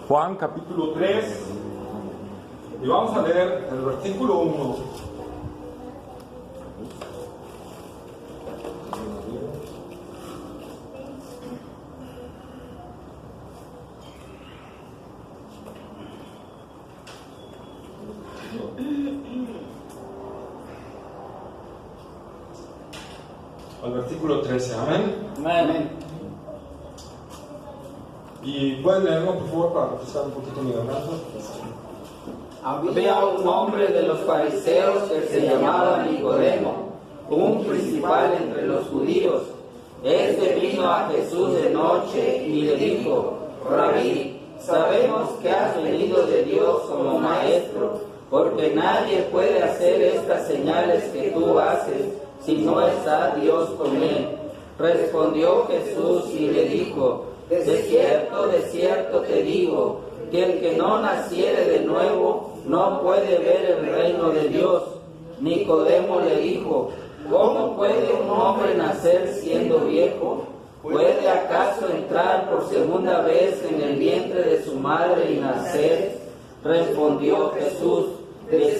Juan capítulo 3, y vamos a leer el versículo 1. Al versículo 13, amén. Amén. Y pueden leerlo por favor para refrescar un poquito mi garganta. Había un hombre de los fariseos que se llamaba Nicodemo, un principal entre los judíos. Este vino a Jesús de noche y le dijo: Rabí, sabemos que has venido de Dios como maestro, porque nadie puede hacer estas señales que tú haces si no está Dios con él. Respondió Jesús y le dijo: de cierto te digo, que el que no naciere de nuevo no puede ver el reino de Dios. Nicodemo le dijo: ¿cómo puede un hombre nacer siendo viejo? ¿Puede acaso entrar por segunda vez en el vientre de su madre y nacer? Respondió Jesús: de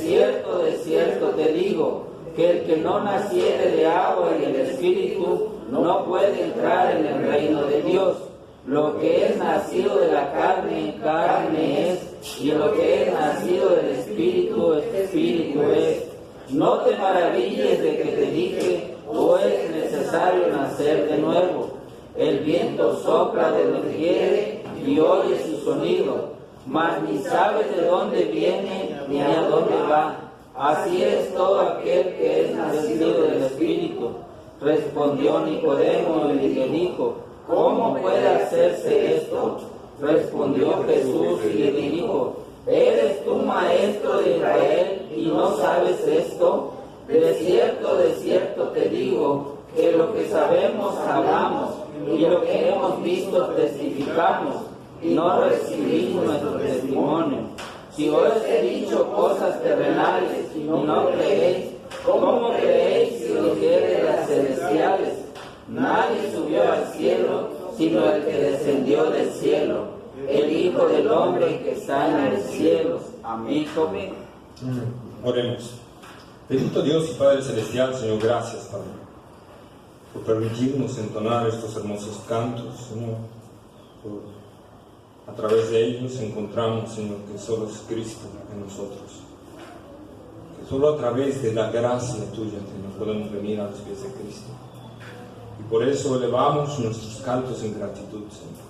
cierto te digo, que el que no naciere de agua y del Espíritu no puede entrar en el reino de Dios. Lo que es nacido de la carne, carne es, y lo que es nacido del Espíritu, Espíritu es. No te maravilles de que te dije: o es necesario nacer de nuevo. El viento sopla de donde quiere y oye su sonido, mas ni sabes de dónde viene ni a dónde va. Así es todo aquel que es nacido del Espíritu. Respondió Nicodemo y le dijo: ¿cómo puede hacerse esto? Respondió Jesús y le dijo: ¿eres tú maestro de Israel y no sabes esto? De cierto te digo, que lo que sabemos hablamos, y lo que hemos visto testificamos, y no recibís nuestro testimonio. Si os he dicho cosas terrenales y no creéis, ¿cómo creéis si dijere de las celestiales? Nadie subió al cielo, sino el que descendió del cielo, el Hijo del Hombre que está en los cielos. Amén. Oremos. Bendito Dios y Padre Celestial, Señor, gracias, Padre, por permitirnos entonar estos hermosos cantos, Señor. A través de ellos encontramos, Señor, que solo es Cristo en nosotros. Que solo a través de la gracia tuya, Señor, podemos venir a los pies de Cristo. Y por eso elevamos nuestros cantos en gratitud, Señor.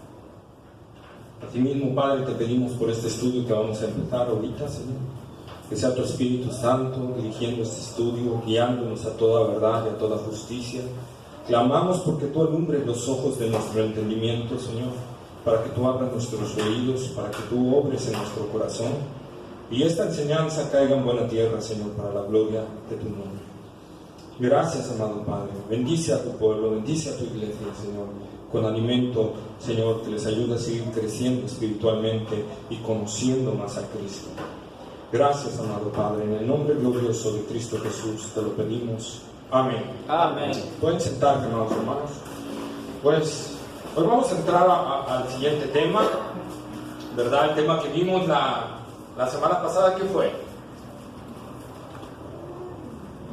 Asimismo, Padre, te pedimos por este estudio que vamos a empezar ahorita, Señor, que sea tu Espíritu Santo dirigiendo este estudio, guiándonos a toda verdad y a toda justicia. Clamamos porque tú alumbres los ojos de nuestro entendimiento, Señor, para que tú abras nuestros oídos, para que tú obres en nuestro corazón, y esta enseñanza caiga en buena tierra, Señor, para la gloria de tu nombre. Gracias, amado Padre. Bendice a tu pueblo, bendice a tu iglesia, Señor, con alimento, Señor, que les ayude a seguir creciendo espiritualmente y conociendo más a Cristo. Gracias, amado Padre. En el nombre glorioso de Cristo Jesús te lo pedimos. Amén. Amén. Pueden sentarse, amados hermanos. Pues hoy vamos a entrar al siguiente tema, ¿verdad? El tema que vimos la semana pasada, ¿qué fue?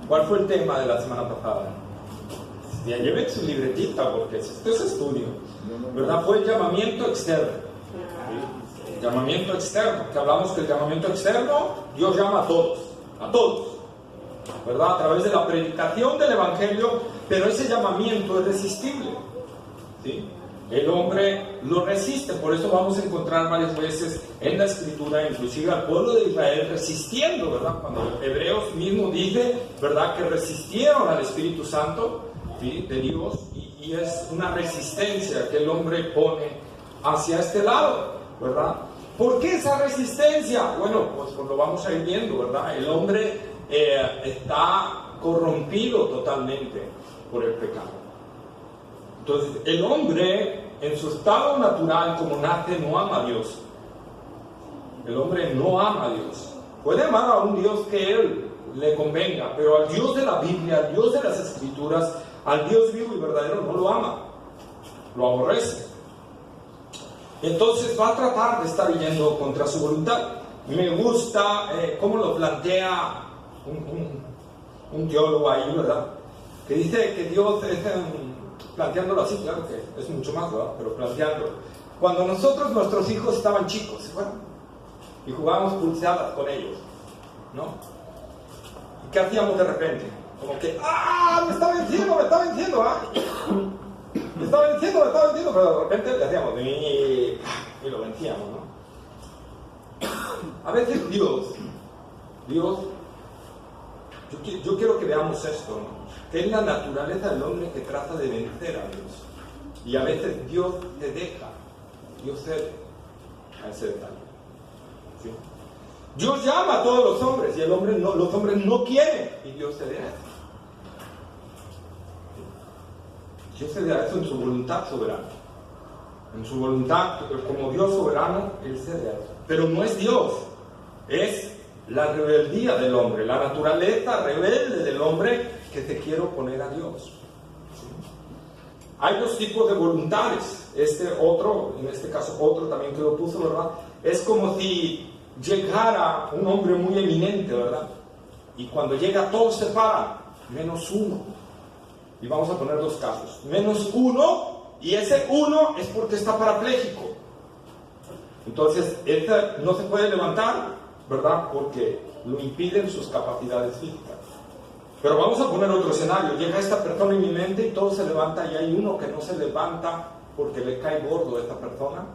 ¿Cuál fue el tema de la semana pasada? Ya lleven su libretita porque esto es estudio, ¿verdad? Fue el llamamiento externo. ¿Sí? El llamamiento externo, que hablamos que el llamamiento externo, Dios llama a todos, ¿verdad? A través de la predicación del Evangelio, pero ese llamamiento es resistible, ¿sí? El hombre lo resiste, por eso vamos a encontrar varias veces en la Escritura, inclusive al pueblo de Israel resistiendo, ¿verdad? Cuando Hebreos mismo dice, ¿verdad?, que resistieron al Espíritu Santo, ¿sí?, de Dios, y es una resistencia que el hombre pone hacia este lado, ¿verdad? ¿Por qué esa resistencia? Bueno, pues lo vamos a ir viendo, ¿verdad? El hombre está corrompido totalmente por el pecado. Entonces, el hombre, en su estado natural, como nace, no ama a Dios. El hombre no ama a Dios. Puede amar a un Dios que él le convenga, pero al Dios de la Biblia, al Dios de las Escrituras, al Dios vivo y verdadero, no lo ama. Lo aborrece. Entonces va a tratar de estar yendo contra su voluntad. Me gusta cómo lo plantea un teólogo ahí, ¿verdad? Que dice que Dios, planteándolo así, claro que es mucho más, ¿verdad? Pero planteándolo. Cuando nuestros hijos estaban chicos, ¿se acuerdan? Y jugábamos pulseadas con ellos, ¿no? ¿Y qué hacíamos de repente? Como que, ¡ah! Me está venciendo, ¿ah? Me está venciendo, pero de repente le hacíamos y lo vencíamos, ¿no? A veces Dios, yo quiero que veamos esto, ¿no? Que es la naturaleza del hombre que trata de vencer a Dios. Y a veces Dios te deja, Dios cede a ese detalle. ¿Sí? Dios llama a todos los hombres y los hombres no quieren y Dios cede a eso. Dios cede a eso en su voluntad soberana. En su voluntad, como Dios soberano, Él cede a eso. Pero no es Dios, es la rebeldía del hombre, la naturaleza rebelde del hombre que se quiere oponer a Dios. ¿Sí? Hay dos tipos de voluntades. En este caso otro también que lo puso, ¿verdad? Es como si llegara un hombre muy eminente, ¿verdad? Y cuando llega todos se paran, menos uno. Y vamos a poner dos casos. Menos uno, y ese uno es porque está parapléjico. Entonces, no se puede levantar, ¿verdad? Porque lo impiden sus capacidades físicas. Pero vamos a poner otro escenario. Llega esta persona eminente y todo se levanta y hay uno que no se levanta porque le cae gordo a esta persona,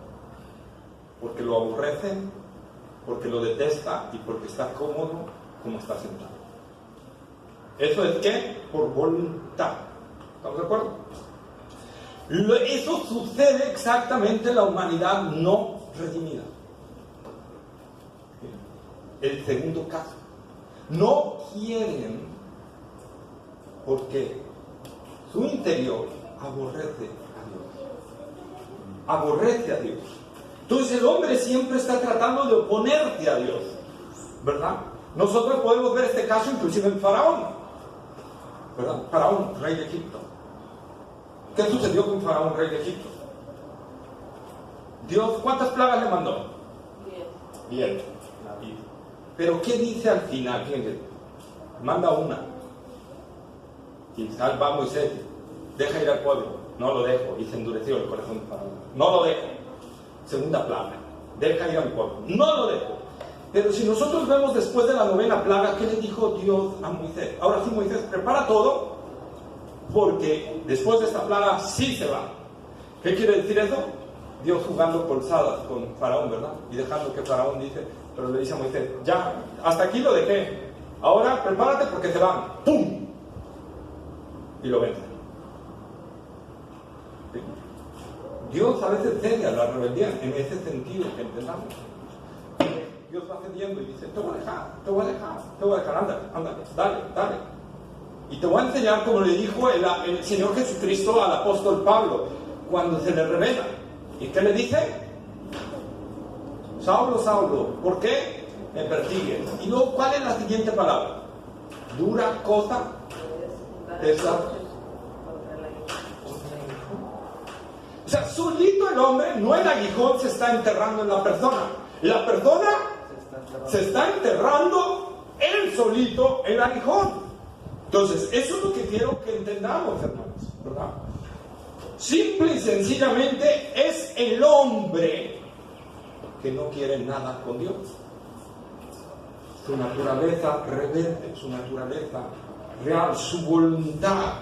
porque lo aborrece, porque lo detesta y porque está cómodo como está sentado. ¿Eso es qué? Por voluntad. ¿Estamos de acuerdo? Eso sucede exactamente en la humanidad no redimida. El segundo caso. No quieren porque su interior aborrece a Dios. Entonces el hombre siempre está tratando de oponerte a Dios, ¿verdad? Nosotros podemos ver este caso inclusive en Faraón, ¿verdad? Faraón, rey de Egipto. ¿Qué sucedió con Faraón, rey de Egipto? Dios, ¿cuántas plagas le mandó? 10. Pero ¿qué dice al final? Fíjense, manda una. Y salva a Moisés, deja ir al pueblo. No lo dejo. Y se endureció el corazón de Faraón. No lo dejo. Segunda plaga, deja ir al pueblo. No lo dejo. Pero si nosotros vemos después de la 9ª plaga, ¿qué le dijo Dios a Moisés? Ahora sí, Moisés, prepara todo, porque después de esta plaga sí se va. ¿Qué quiere decir eso? Dios jugando pulsadas con Faraón, ¿verdad? Y dejando que Faraón pero le dice a Moisés, ya, hasta aquí lo dejé. Ahora prepárate porque se van. ¡Pum! Y lo vence. ¿Sí? Dios a veces cede a la rebeldía en ese sentido que entendamos. Dios va cediendo y dice, te voy a dejar, dale. Y te voy a enseñar como le dijo el Señor Jesucristo al apóstol Pablo cuando se le revela. ¿Y qué le dice? Saulo, Saulo, ¿por qué me persigues? Y luego, ¿cuál es la siguiente palabra? Dura cosa esa. O sea, solito el hombre, no el aguijón se está enterrando en la persona. La persona se está enterrando él solito el aguijón. Entonces, eso es lo que quiero que entendamos, hermanos, ¿verdad? Simple y sencillamente es el hombre que no quiere nada con Dios. Su naturaleza rebelde, su naturaleza real, su voluntad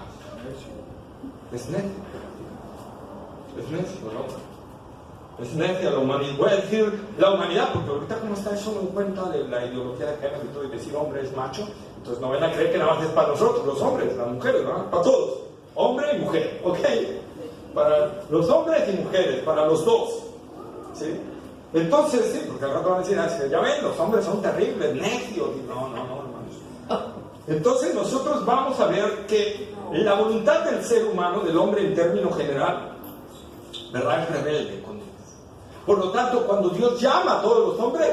es necia. Es necio, ¿no? Es necia la humanidad. Voy a decir la humanidad porque ahorita como está eso me doy cuenta de la ideología de género y todo, y decir hombre es macho, entonces no van a creer que nada más es para nosotros, los hombres, las mujeres, ¿no? Para todos, hombre y mujer, ¿ok? Para los hombres y mujeres, para los dos, ¿sí? Entonces, sí, porque al rato van a decir, ya ven, los hombres son terribles, necios, y no, hermanos. Entonces nosotros vamos a ver que la voluntad del ser humano, del hombre en términos general, ¿verdad? Es rebelde con Dios. Por lo tanto, cuando Dios llama a todos los hombres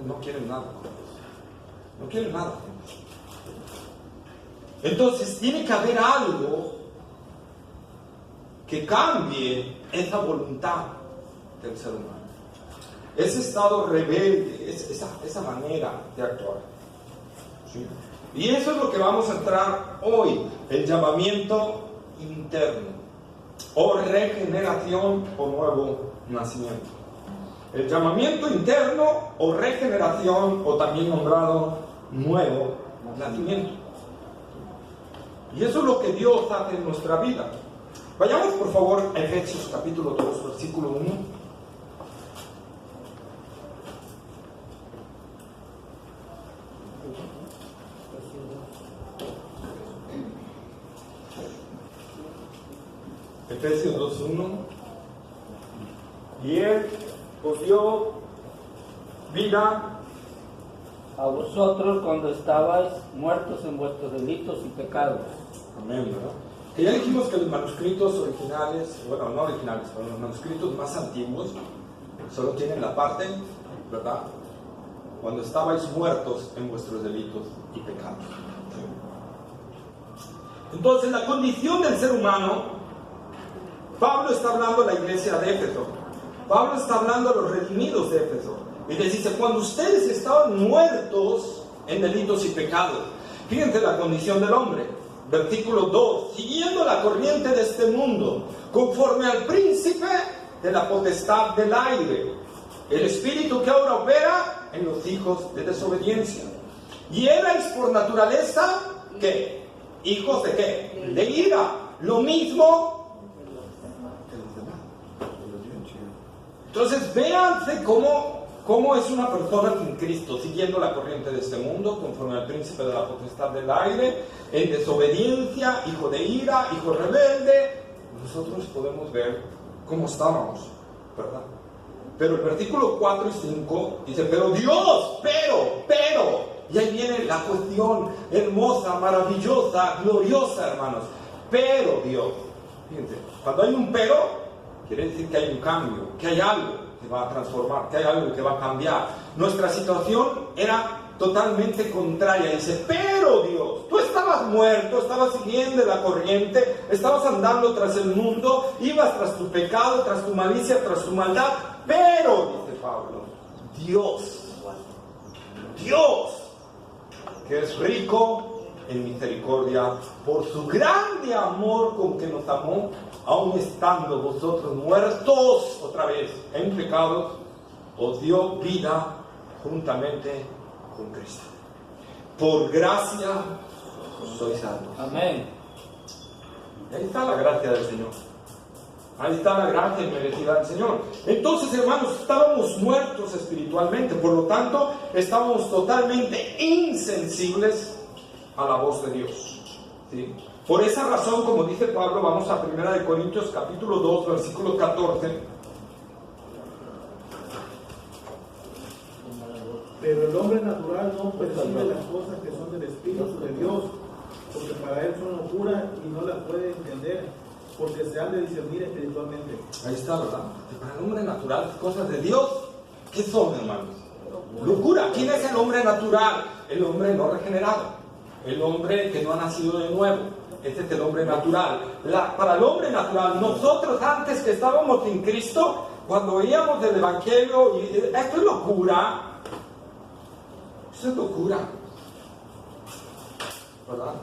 no quieren nada con Dios. No quieren nada con Dios. Entonces, tiene que haber algo que cambie esa voluntad del ser humano. Ese estado rebelde, esa manera de actuar. ¿Sí? Y eso es lo que vamos a entrar hoy, el llamamiento interno, o regeneración o nuevo nacimiento. El llamamiento interno o regeneración, o también nombrado nuevo nacimiento. Y eso es lo que Dios hace en nuestra vida. Vayamos por favor a Efesios capítulo 2, versículo 1. Efesios 2:1. Y Él os dio vida a vosotros cuando estabais muertos en vuestros delitos y pecados. Amén, ¿verdad? Que ya dijimos que los manuscritos originales, bueno, no originales, pero los manuscritos más antiguos solo tienen la parte, ¿verdad? Cuando estabais muertos en vuestros delitos y pecados. Entonces, la condición del ser humano, Pablo está hablando a la iglesia de Éfeso. Pablo está hablando a los redimidos de Éfeso. Y les dice, cuando ustedes estaban muertos en delitos y pecados, fíjense la condición del hombre. Versículo 2, siguiendo la corriente de este mundo, conforme al príncipe de la potestad del aire, el espíritu que ahora opera en los hijos de desobediencia. Y erais por naturaleza, ¿qué? ¿Hijos de qué? De ira. Lo mismo que los demás. Entonces, véanse cómo es una persona sin Cristo, siguiendo la corriente de este mundo, conforme al príncipe de la potestad del aire, en desobediencia, hijo de ira, hijo rebelde. Nosotros podemos ver cómo estábamos, ¿verdad? Pero el versículo 4 y 5 dice, pero Dios, pero, y ahí viene la cuestión hermosa, maravillosa, gloriosa, hermanos. Pero Dios, fíjense, cuando hay un pero, quiere decir que hay un cambio, que hay algo que va a transformar, que hay algo que va a cambiar. Nuestra situación era totalmente contraria. Dice, pero Dios, tú estabas muerto, estabas siguiendo la corriente, estabas andando tras el mundo, ibas tras tu pecado, tras tu malicia, tras tu maldad, pero, dice Pablo, Dios, que es rico en misericordia, por su grande amor con que nos amó, aun estando vosotros muertos, otra vez, en pecados, os dio vida juntamente con Cristo. Por gracia sois salvos. Amén. Y ahí está la gracia del Señor. Ahí está la gracia inmerecida del Señor. Entonces, hermanos, estábamos muertos espiritualmente, por lo tanto, estábamos totalmente insensibles a la voz de Dios. ¿Sí? Por esa razón, como dice Pablo, vamos a 1 Corintios capítulo 2, versículo 14. Pero el hombre natural no percibe las cosas que son del Espíritu de Dios, porque para él son locura y no las puede entender, porque se han de discernir espiritualmente. Ahí está, ¿verdad? Que para el hombre natural, las cosas de Dios, ¿qué son, hermanos? Locura. ¿Quién es el hombre natural? El hombre no regenerado. El hombre que no ha nacido de nuevo. Este es el hombre natural. Para el hombre natural, nosotros antes que estábamos en Cristo, cuando veíamos el Evangelio, y esto es locura. Eso es locura. ¿Verdad?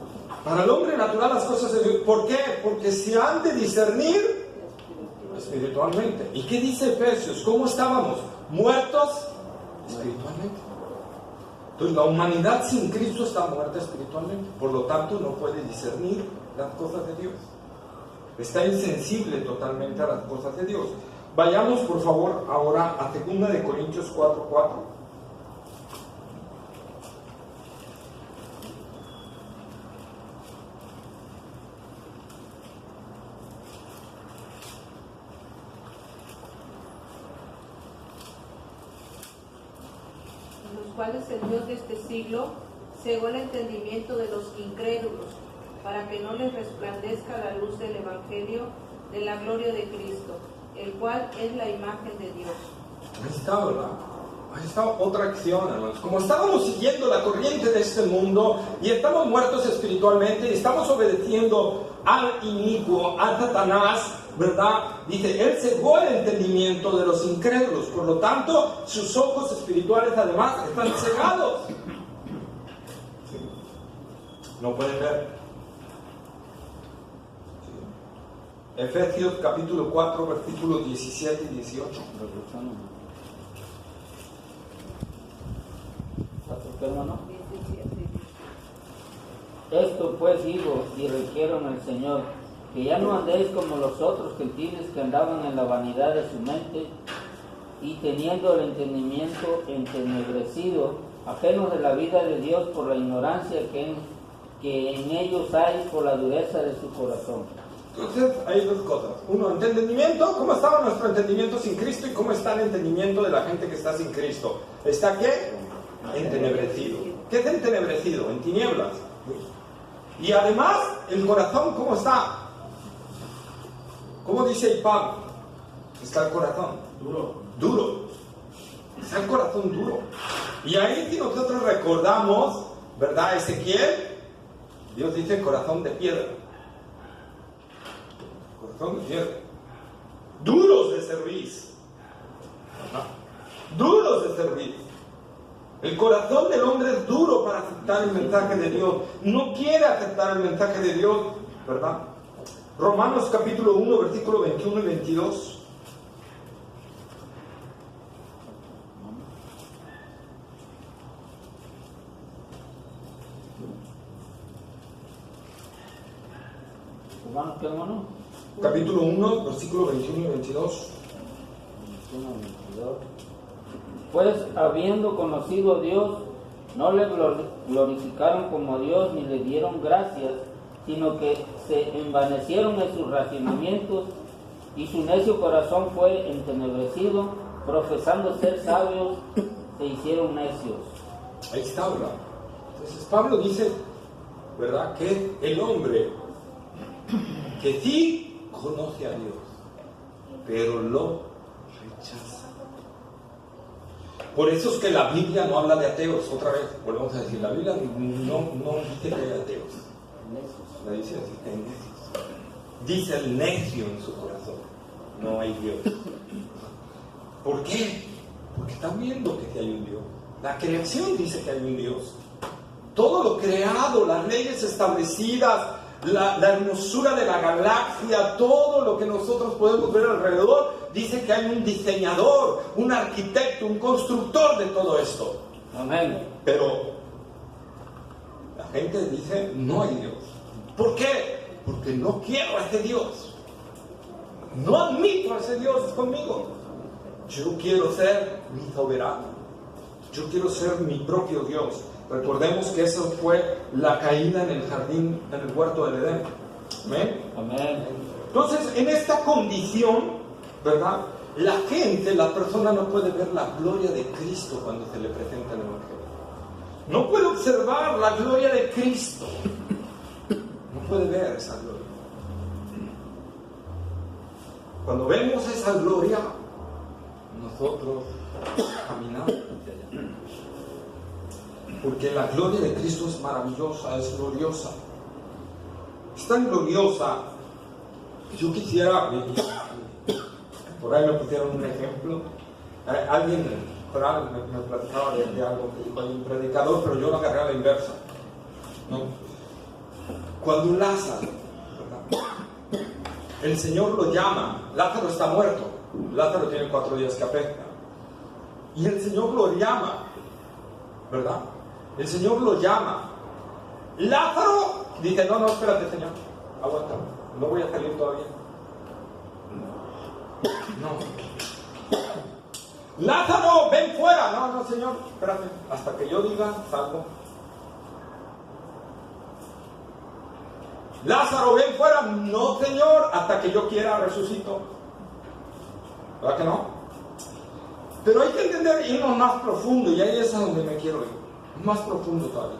Para el hombre natural las cosas de Dios. ¿Por qué? Porque se han de discernir espiritualmente. ¿Y qué dice Efesios? ¿Cómo estábamos? Muertos espiritualmente. Entonces la humanidad sin Cristo está muerta espiritualmente. Por lo tanto no puede discernir las cosas de Dios. Está insensible totalmente a las cosas de Dios. Vayamos por favor ahora a 2 Corintios 4:4. Cuales el Dios de este siglo cegó el entendimiento de los incrédulos, para que no les resplandezca la luz del Evangelio de la gloria de Cristo, el cual es la imagen de Dios. Ahí está, ¿verdad? Ahí está otra acción, hermanos. Como estábamos siguiendo la corriente de este mundo y estamos muertos espiritualmente y estamos obedeciendo al inicuo, a Satanás, ¿verdad? Dice, Él cegó el entendimiento de los incrédulos, por lo tanto, sus ojos espirituales además están cegados. ¿Sí? No pueden ver. ¿Sí? Efesios capítulo 4, versículos 17 y 18. Hermano. Esto pues digo y requiero en el Señor, que ya no andéis como los otros gentiles que andaban en la vanidad de su mente y teniendo el entendimiento entenebrecido, ajenos de la vida de Dios por la ignorancia que en ellos hay por la dureza de su corazón. Entonces hay dos cosas. Uno, entendimiento. ¿Cómo estaba nuestro entendimiento sin Cristo y cómo está el entendimiento de la gente que está sin Cristo? ¿Está qué? Entenebrecido. ¿Qué es entenebrecido? En tinieblas. Y además, el corazón, ¿cómo está? ¿Cómo dice el Pablo? Está el corazón. Duro. Está el corazón duro. Y ahí si nosotros recordamos, ¿verdad? Ezequiel, Dios dice corazón de piedra. Corazón de piedra. Duros de cerviz. Duros de cerviz. El corazón del hombre es duro para aceptar el mensaje de Dios. No quiere aceptar el mensaje de Dios, ¿verdad? Romanos capítulo 1, versículo 21 y 22. ¿Romanos qué, hermano? Capítulo 1, versículo 21 y 22. 21, 22. Pues habiendo conocido a Dios, no le glorificaron como Dios ni le dieron gracias, sino que se envanecieron en sus razonamientos y su necio corazón fue entenebrecido, profesando ser sabios, se hicieron necios. Ahí está, ¿verdad? Entonces Pablo dice, ¿verdad? Que el hombre que sí conoce a Dios, pero lo rechaza. Por eso es que la Biblia no habla de ateos. Otra vez, volvemos a decir, la Biblia no dice que hay ateos. La dice así, que hay necios. Dice el necio en su corazón, no hay Dios. ¿Por qué? Porque están viendo que sí hay un Dios. La creación dice que hay un Dios. Todo lo creado, las leyes establecidas, la hermosura de la galaxia, todo lo que nosotros podemos ver alrededor, dice que hay un diseñador, un arquitecto, un constructor de todo esto. Amén. Pero la gente dice, no hay Dios. ¿Por qué? Porque no quiero a ese Dios. No admito a ese Dios conmigo. Yo quiero ser mi soberano. Yo quiero ser mi propio Dios. Recordemos que eso fue la caída en el jardín, en el huerto del Edén. ¿Amén? Amén. Entonces, en esta condición, ¿verdad? La gente, la persona no puede ver la gloria de Cristo cuando se le presenta el Evangelio. No puede observar la gloria de Cristo. No puede ver esa gloria. Cuando vemos esa gloria, nosotros caminamos hacia allá. Porque la gloria de Cristo es maravillosa, es gloriosa. Es tan gloriosa que yo quisiera, por ahí me pusieron un ejemplo. Alguien por ahí me platicaba de algo que dijo, hay un predicador, pero yo lo agarré a la inversa, ¿no? Cuando Lázaro, ¿verdad? El Señor lo llama, Lázaro está muerto, Lázaro tiene 4 días que apesta, y el Señor lo llama, ¿verdad? El Señor lo llama. Lázaro dice, no, espérate, Señor, aguanta, no voy a salir todavía. No. Lázaro, ven fuera. No, Señor, espérate, hasta que yo diga, salgo. Lázaro, ven fuera. No, Señor, hasta que yo quiera, resucito. ¿Verdad que no? Pero hay que entender, irnos más profundo, y ahí es a donde me quiero ir. Más profundo todavía.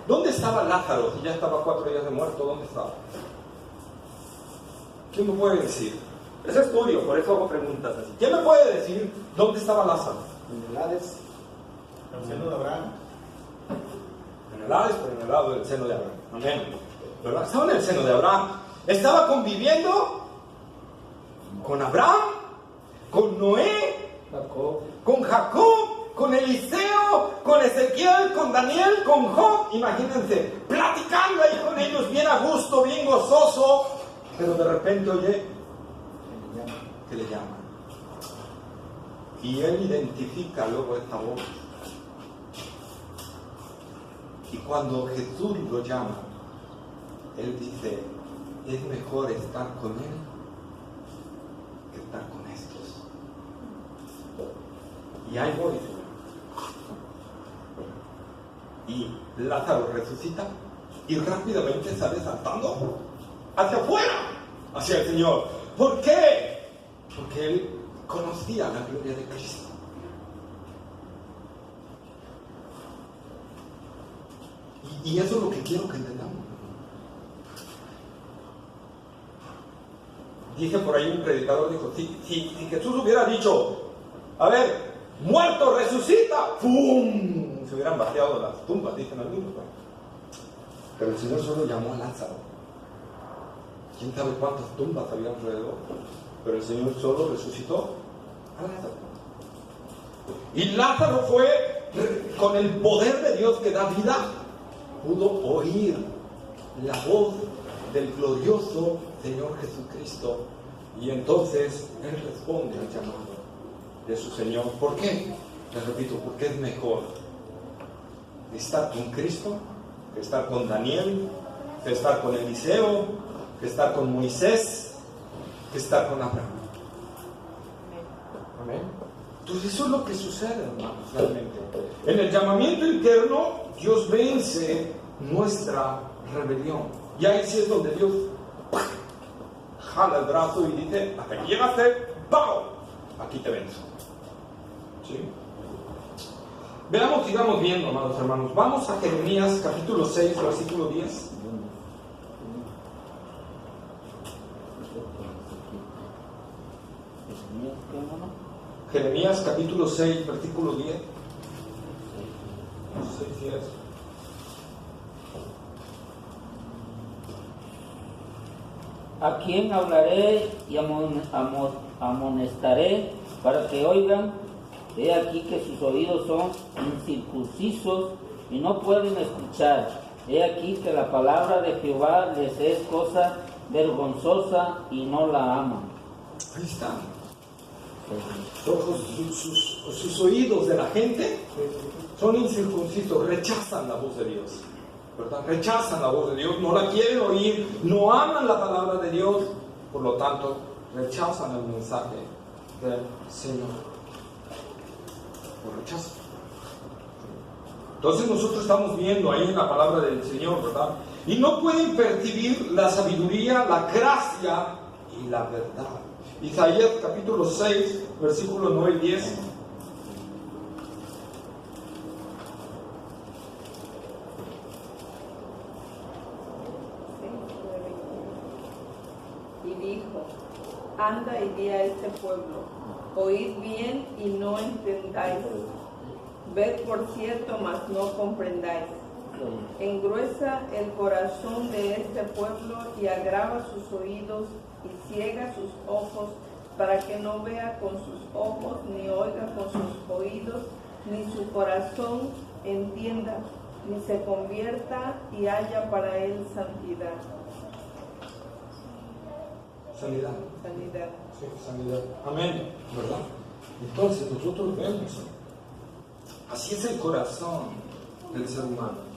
¿Dónde estaba Lázaro? Si ya estaba 4 días de muerto, ¿dónde estaba? ¿Quién me puede decir? Es estudio, por eso hago preguntas así. ¿Quién me puede decir dónde estaba Lázaro? En el Hades, en el seno de Abraham. En el Hades, pero en el lado del seno de Abraham. Amén. ¿Verdad? Estaba en el seno de Abraham. Estaba conviviendo con Abraham, con Noé, con Jacob, con Eliseo, con Ezequiel, con Daniel, con Job. Imagínense, platicando ahí con ellos bien a gusto, bien gozoso, pero de repente oye que le llaman. Y él identifica luego esta voz. Y cuando Jesús lo llama, él dice, es mejor estar con él que estar con estos. Y ahí voy. Y Lázaro resucita y rápidamente sale saltando hacia afuera, hacia el Señor. ¿Por qué? Porque él conocía la gloria de Cristo. Y eso es lo que quiero que entendamos. Dice por ahí un predicador, dijo, si Jesús hubiera dicho, a ver, muerto, resucita, ¡pum!, se hubieran vaciado las tumbas, dicen algunos. Pero el Señor solo llamó a Lázaro. ¿Quién sabe cuántas tumbas había alrededor? Pero el Señor solo resucitó a Lázaro. Y Lázaro fue, con el poder de Dios que da vida, pudo oír la voz del glorioso Señor Jesucristo. Y entonces Él responde al llamado de su Señor. ¿Por qué? Les repito, porque es mejor estar con Cristo que estar con Daniel, que estar con Eliseo, que estar con Moisés, que estar con Abraham. Amén. Entonces eso es lo que sucede, hermanos, realmente. En el llamamiento interno, Dios vence nuestra rebelión. Y ahí sí es donde Dios jala el brazo y dice, hasta que llegaste, ¡pau!, aquí te venzo. ¿Sí? Veamos, sigamos viendo, amados hermanos. Vamos a Jeremías capítulo 6, versículo 10. Jeremías capítulo 6, versículo 10. 6, 10. ¿A quién hablaré y amonestaré para que oigan? He aquí que sus oídos son incircuncisos y no pueden escuchar. He aquí que la palabra de Jehová les es cosa vergonzosa y no la aman. Ahí está. Sus oídos de la gente son incircuncisos, rechazan la voz de Dios, ¿verdad? Rechazan la voz de Dios, no la quieren oír, no aman la palabra de Dios, por lo tanto rechazan el mensaje del Señor. Lo rechazan. Entonces nosotros estamos viendo ahí en la palabra del Señor, ¿verdad? Y no pueden percibir la sabiduría, la gracia y la verdad. Isaías capítulo 6, versículos 9 y 10. Y dijo, anda y di a este pueblo, oíd bien y no entendáis, ved por cierto, mas no comprendáis. Engruesa el corazón de este pueblo y agrava sus oídos y ciega sus ojos, para que no vea con sus ojos, ni oiga con sus oídos, ni su corazón entienda, ni se convierta y haya para él santidad. Sanidad. Sanidad. Sí, sanidad. Amén. ¿Verdad? Entonces nosotros vemos, así es el corazón del ser humano.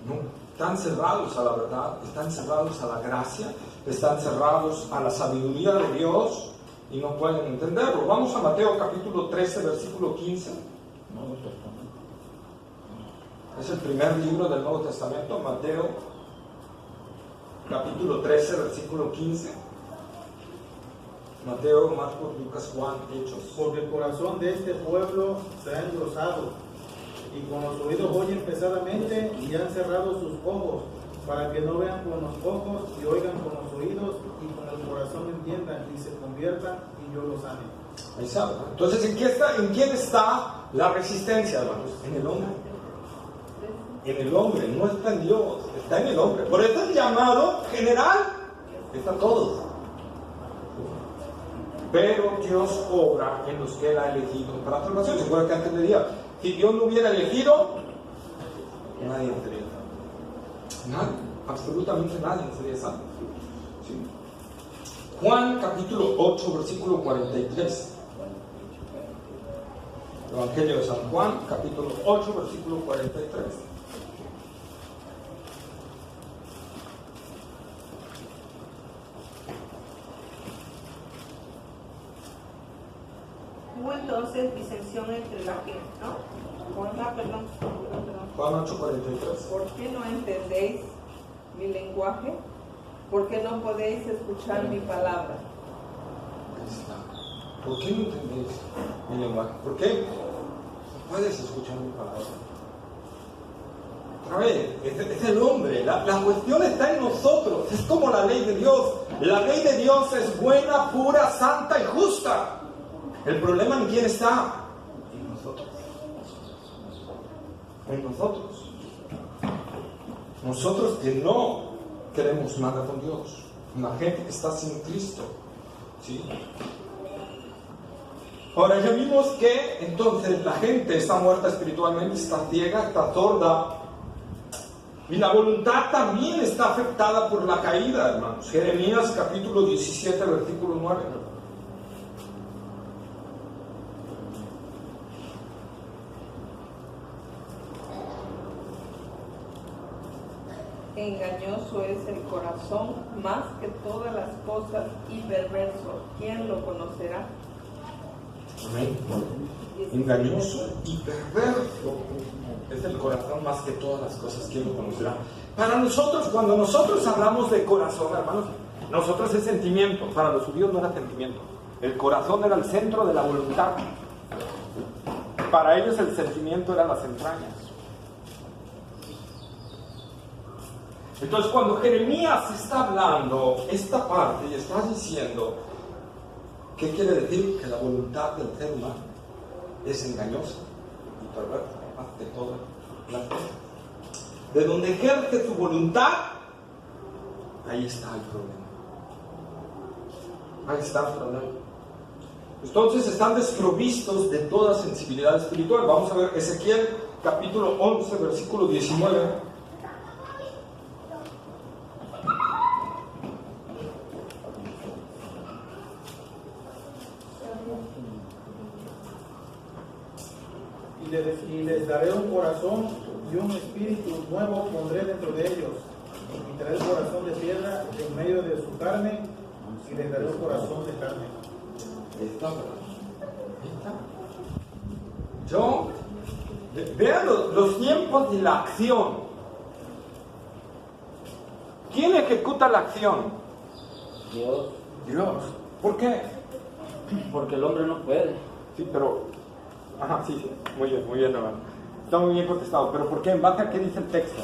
¿No? Están cerrados a la verdad, están cerrados a la gracia, están cerrados a la sabiduría de Dios y no pueden entenderlo. Vamos a Mateo capítulo 13, versículo 15. Es el primer libro del Nuevo Testamento, Mateo capítulo 13, versículo 15. Mateo, Marcos, Lucas, Juan, Hechos. Porque el corazón de este pueblo se ha engrosado, y con los oídos oyen pesadamente, y han cerrado sus ojos, para que no vean con los ojos, y oigan con los oídos, y con el corazón entiendan, y se conviertan, y yo los ame. Ahí sabe. Entonces, ¿en quién está la resistencia, hermanos? En el hombre. En el hombre, no está en Dios, está en el hombre. Por eso el llamado general está en todos. pero Dios obra en los que Él ha elegido para salvación. ¿Se acuerdan que antes le decía? Si Dios no hubiera elegido, nadie sería salvo. Nadie, absolutamente nadie sería salvo. ¿Sí? Juan capítulo 8, versículo 43. Evangelio de San Juan, capítulo 8, versículo 43. Hubo entonces disensión entre la gente, ¿no? Perdón. Juan 8, 43. ¿Por qué no entendéis mi lenguaje? ¿Por qué no podéis escuchar mi palabra? ¿Por qué no entendéis mi lenguaje? ¿Por qué no puedes escuchar mi palabra? Otra vez, es el hombre. La cuestión está en nosotros. Es como la ley de Dios. La ley de Dios es buena, pura, santa y justa. El problema en quién está. En nosotros. En nosotros. Nosotros que no queremos nada con Dios. La gente que está sin Cristo. ¿Sí? Ahora ya vimos que entonces la gente está muerta espiritualmente, está ciega, está sorda. Y la voluntad también está afectada por la caída, hermanos. Jeremías capítulo 17, versículo 9. Engañoso es el corazón más que todas las cosas y perverso. ¿Quién lo conocerá? Amén. Engañoso y perverso es el corazón más que todas las cosas. ¿Quién lo conocerá? Para nosotros, cuando nosotros hablamos de corazón, hermanos, nosotros es sentimiento. Para los judíos no era sentimiento. El corazón era el centro de la voluntad. Para ellos el sentimiento eran las entrañas. Entonces cuando Jeremías está hablando esta parte y está diciendo, ¿qué quiere decir? Que la voluntad del ser humano es engañosa y perversa más que todas las cosas. De donde ejerce su voluntad, ahí está el problema. Ahí está el problema. Entonces están desprovistos de toda sensibilidad espiritual. Vamos a ver Ezequiel capítulo 11, versículo 19. Y les daré un corazón y un espíritu nuevo pondré dentro de ellos. Y quitaré el corazón de piedra en medio de su carne y les daré un corazón de carne. Vean los tiempos de la acción. ¿Quién ejecuta la acción? Dios, Dios. ¿Por qué? porque el hombre no puede. Sí, pero... Ajá, sí, muy bien, hermano. Está muy bien contestado, pero ¿por qué? ¿En base a qué dice el texto?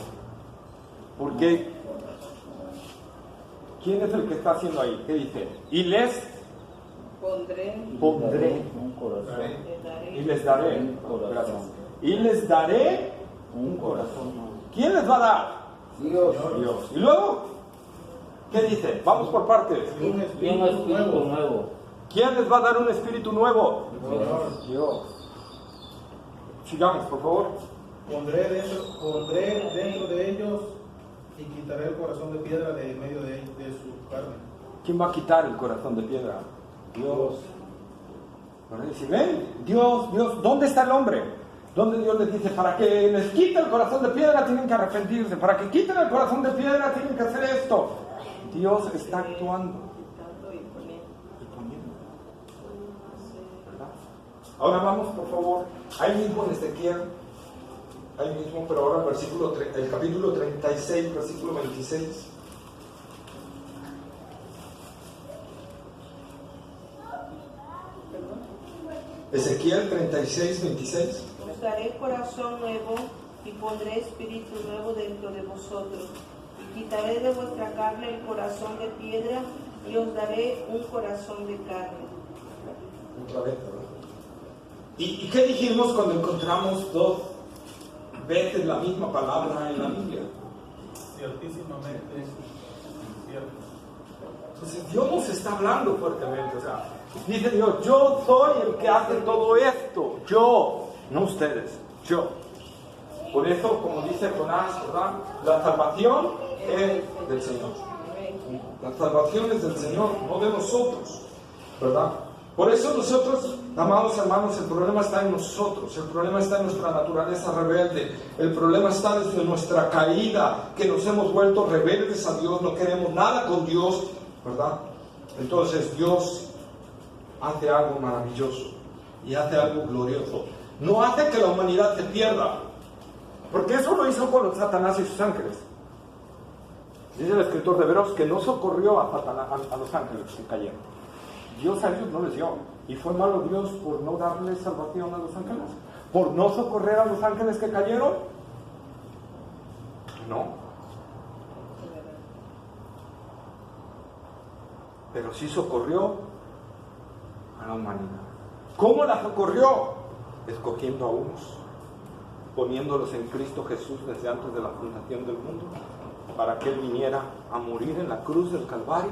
¿Por qué? ¿Quién es el que está haciendo ahí? ¿Qué dice? Y les Pondré un corazón. y les daré Un corazón. gracias. Y les daré Un corazón. ¿Quién les va a dar? Dios. Dios. ¿Y luego? ¿Qué dice? Vamos por partes. Y un Y un espíritu espíritu nuevo. nuevo. ¿Quién les va a dar un espíritu nuevo? Dios. Dios. Sigamos, por favor. Pondré dentro de ellos y quitaré el corazón de piedra de en medio de su carne. ¿Quién va a quitar el corazón de piedra? Dios. Bueno, y si ven, Dios, ¿dónde está el hombre? ¿Dónde Dios les dice, para que les quite el corazón de piedra tienen que arrepentirse, para que quiten el corazón de piedra tienen que hacer esto? Dios está actuando quitando y poniendo. ¿Verdad? Ahora vamos, por favor, ahí mismo en Ezequiel, ahí mismo, pero ahora el capítulo 36, versículo 26. Ezequiel 36, 26. Os daré corazón nuevo y pondré espíritu nuevo dentro de vosotros. Y quitaré de vuestra carne el corazón de piedra y os daré un corazón de carne. Otra vez, ¿verdad? ¿Y qué dijimos cuando encontramos dos veces la misma palabra en la Biblia? Ciertísimamente cierto. Entonces Dios nos está hablando fuertemente. O sea, dice Dios, yo soy el que hace todo esto. Yo, no ustedes, yo. Por eso, como dice Jonás, ¿verdad? La salvación es del Señor. La salvación es del Señor, no de nosotros, ¿verdad? Por eso nosotros, amados hermanos, el problema está en nosotros, el problema está en nuestra naturaleza rebelde, el problema está desde nuestra caída, que nos hemos vuelto rebeldes a Dios, no queremos nada con Dios, ¿verdad? Entonces Dios hace algo maravilloso y hace algo glorioso. No hace que la humanidad se pierda, porque eso lo hizo con Satanás y sus ángeles. Dice el escritor de Hebreos que no socorrió a los ángeles que cayeron. Dios a ellos no les dio. ¿Y fue malo Dios por no darle salvación a los ángeles? ¿Por no socorrer a los ángeles que cayeron? No. Pero sí socorrió a la humanidad. ¿Cómo la socorrió? Escogiendo a unos, poniéndolos en Cristo Jesús desde antes de la fundación del mundo, para que Él viniera a morir en la cruz del Calvario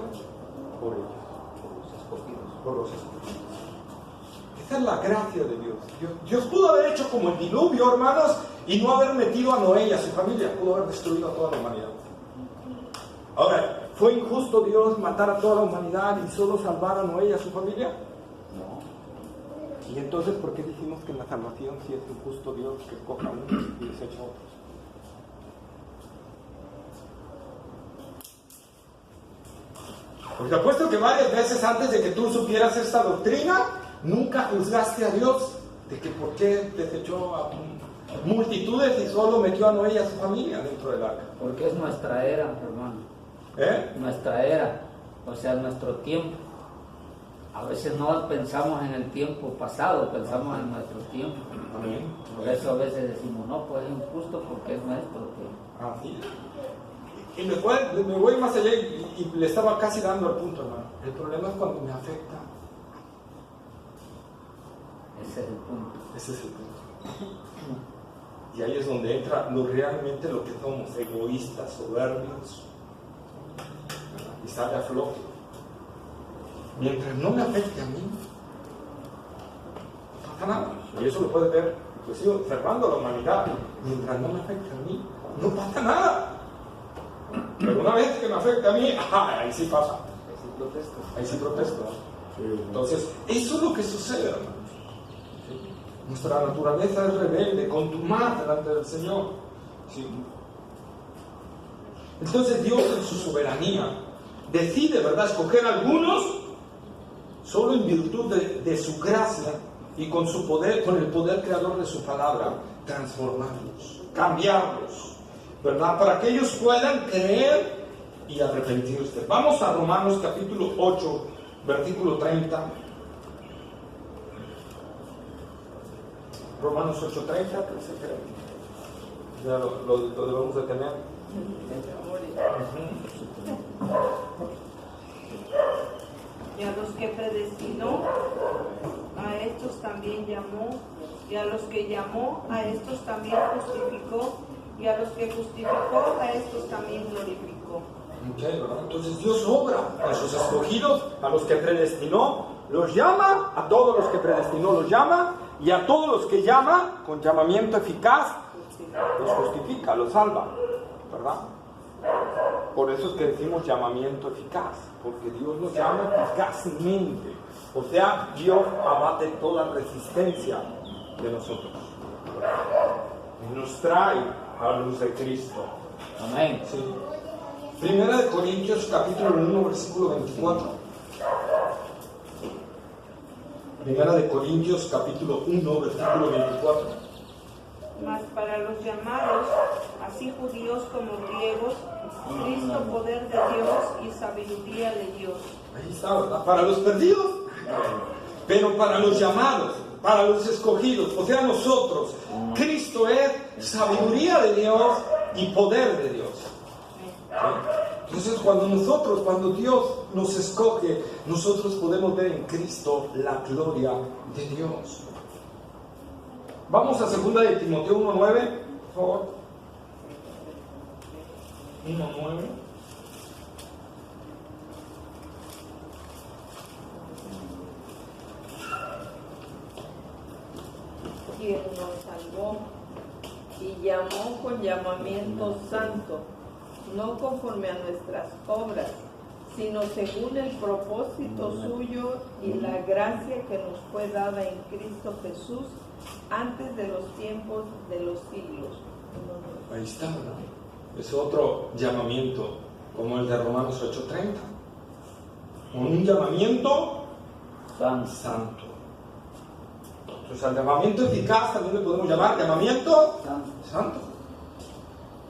por ellos, por los escogidos. Esa es la gracia de Dios. Dios pudo haber hecho como el diluvio, hermanos, y no haber metido a Noé y a su familia, pudo haber destruido a toda la humanidad. Ahora, ¿fue injusto Dios matar a toda la humanidad y solo salvar a Noé y a su familia? No. Y entonces, ¿por qué dijimos que en la salvación sí es injusto Dios que escoja a unos y desecha a otros? Porque apuesto que varias veces antes de que tú supieras esta doctrina, nunca juzgaste a Dios de que por qué desechó a multitudes y solo metió a Noé y a su familia dentro del arca. Porque es nuestra era, hermano. Nuestra era, o sea, nuestro tiempo. A veces no pensamos en el tiempo pasado, pensamos en nuestro tiempo. Amén. Por eso a veces decimos, no, pues es injusto porque es nuestro. Así es. Y me voy más allá y le estaba casi dando al punto, hermano. El problema es cuando me afecta. Ese es el punto. Ese es el punto. Y ahí es donde entra realmente lo que somos, egoístas, soberbios. Y sale a flote. Mientras no me afecte a mí, no pasa nada. Y eso lo puede ver, inclusive observando a la humanidad. Mientras no me afecte a mí, no pasa nada. Pero una vez que me afecta a mí, ahí sí pasa. Ahí sí protesto. Entonces, eso es lo que sucede, hermanos. Nuestra naturaleza es rebelde, contumaz delante del Señor. ¿Sí? Entonces Dios en su soberanía decide, ¿verdad?, escoger a algunos solo en virtud de su gracia y con su poder, con el poder creador de su palabra, transformarlos, cambiarlos, ¿verdad?, para que ellos puedan creer y arrepentirse. Vamos a Romanos capítulo 8, versículo 30. Romanos 8:30, ya lo debemos de tener. Y a los que predestinó, a estos también llamó, y a los que llamó, a estos también justificó, y a los que justificó, a estos también glorificó. Okay, ¿verdad? Entonces Dios obra a sus escogidos, a los que predestinó, los llama, a todos los que predestinó los llama, y a todos los que llama, con llamamiento eficaz, los justifica, los salva, ¿verdad? Por eso es que decimos llamamiento eficaz, porque Dios nos llama eficazmente. O sea, Dios abate toda resistencia de nosotros y nos trae a la luz de Cristo. Amén. Sí. Primera de Corintios capítulo 1 versículo 24. Primera de Corintios capítulo 1 versículo 24. Mas para los llamados, así judíos como griegos, Cristo poder de Dios y sabiduría de Dios. Ahí está, ¿verdad? Para los perdidos, pero para los llamados, para los escogidos, o sea, nosotros, Cristo es sabiduría de Dios y poder de Dios. Entonces cuando Dios nos escoge, nosotros podemos ver en Cristo la gloria de Dios. Vamos a 2 de Timoteo 1:9, por favor. 1:9. quien nos salvó y llamó con llamamiento santo, no conforme a nuestras obras, sino según el propósito suyo y la gracia que nos fue dada en Cristo Jesús antes de los tiempos de los siglos. Ahí está, ¿verdad? Es otro llamamiento, como el de Romanos 8:30. Un llamamiento santo. Entonces, al llamamiento eficaz también le podemos llamar llamamiento santo.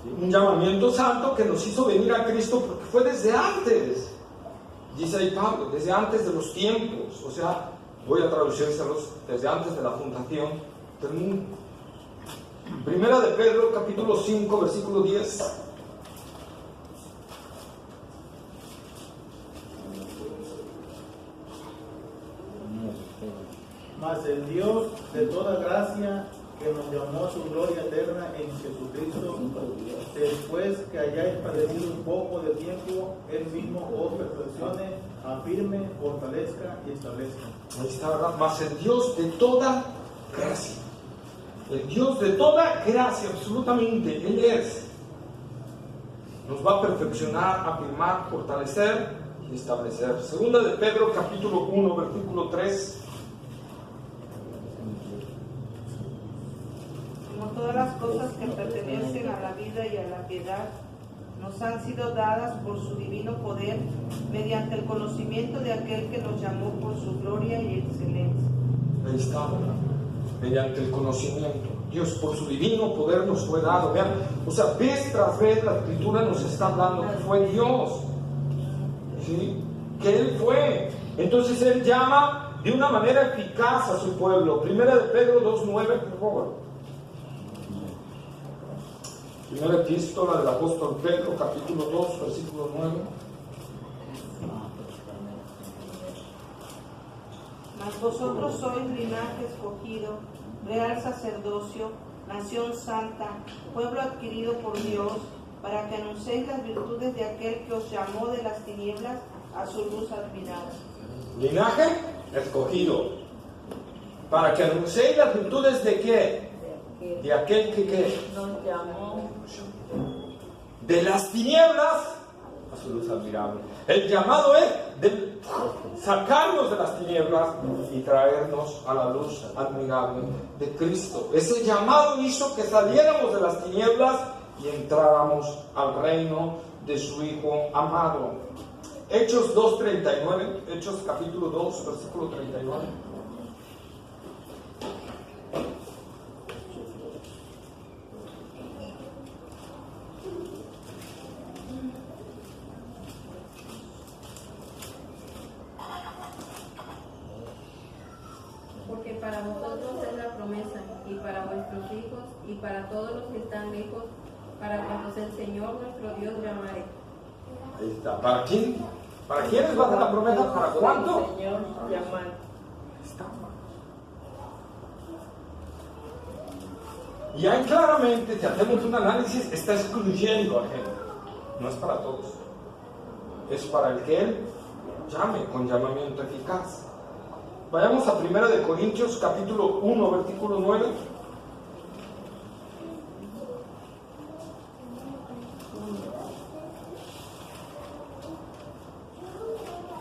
¿Sí? Un llamamiento santo que nos hizo venir a Cristo porque fue desde antes. Dice ahí Pablo, desde antes de los tiempos. O sea, voy a traducírselos desde antes de la fundación del mundo. Primera de Pedro, capítulo 5, versículo 10. Mas el Dios de toda gracia, que nos llamó a su gloria eterna en Jesucristo, después que hayáis padecido un poco de tiempo, Él mismo os perfeccione, afirme, fortalezca y establezca. Ahí está, ¿verdad? Mas el Dios de toda gracia. El Dios de toda gracia, absolutamente, Él es. Nos va a perfeccionar, afirmar, fortalecer y establecer. Segunda de Pedro, capítulo 1, versículo 3. Como todas las cosas que pertenecen a la vida y a la piedad, nos han sido dadas por su divino poder, mediante el conocimiento de aquel que nos llamó por su gloria y excelencia. Ahí está, ¿verdad? Mediante el conocimiento. Dios por su divino poder nos fue dado. Vean, o sea, vez tras vez la Escritura nos está hablando que fue Dios, ¿sí? Que Él fue. Entonces Él llama de una manera eficaz a su pueblo. Primera de Pedro 2:9, por favor. Primera epístola del apóstol Pedro, capítulo 2, versículo 9. Mas vosotros sois linaje escogido, real sacerdocio, nación santa, pueblo adquirido por Dios, para que anunciéis las virtudes de aquel que os llamó de las tinieblas a su luz admirada. Linaje escogido. Para que anunciéis las virtudes de qué? De aquel que ¿qué? Nos llamó De las tinieblas a su luz admirable. El llamado es de sacarnos de las tinieblas y traernos a la luz admirable de Cristo. Ese llamado hizo que saliéramos de las tinieblas y entráramos al reino de su Hijo amado. Hechos 2:39, Hechos capítulo 2, versículo 39. Porque para vosotros es la promesa, y para vuestros hijos, y para todos los que están lejos, para cuantos el Señor nuestro Dios llamare. Ahí está. ¿Para quién? ¿Para quiénes va a ser la promesa? ¿Para cuánto? el Señor llamar. Ahí está. Y ahí claramente, si hacemos un análisis, está excluyendo a gente. No es para todos. Es para el que Él llame con llamamiento eficaz. Vayamos a 1 de Corintios capítulo 1, versículo 9.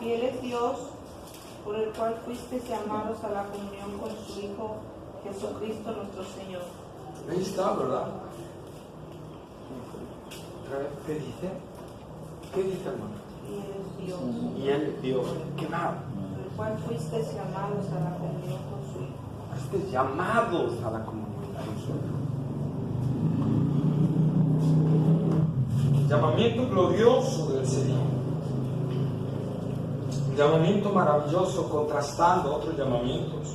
Fiel es Dios, por el cual fuisteis llamados a la comunión con su Hijo Jesucristo nuestro Señor. Ahí está, ¿verdad? ¿Qué dice? ¿Qué dice, hermano? Fiel es Dios, Y Él, Dios, ¿qué más? por el cual fuisteis llamados a la comunión con su Hijo. Fuisteis llamados a la comunión con su Hijo. Llamamiento glorioso del Señor. Llamamiento maravilloso, contrastando otros llamamientos.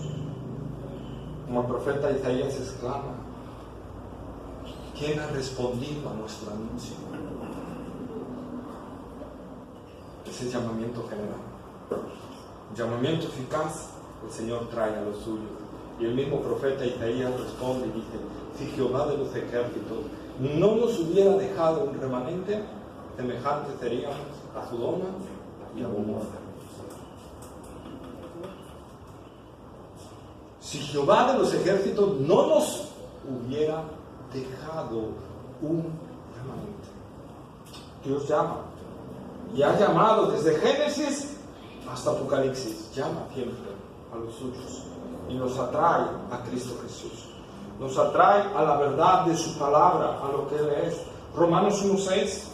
Como el profeta Isaías exclama: ¿quién ha respondido a nuestro anuncio? Ese llamamiento general. Llamamiento eficaz, el Señor trae a los suyos. Y el mismo profeta Isaías responde y dice: si Jehová de los ejércitos no nos hubiera dejado un remanente, semejante seríamos a Sodoma y a Gomorra. si Jehová de los ejércitos no nos hubiera dejado un remanente. Dios llama, y ha llamado desde Génesis hasta Apocalipsis, llama siempre a los suyos y nos atrae a Cristo Jesús, nos atrae a la verdad de su palabra, a lo que Él es. Romanos 1:6.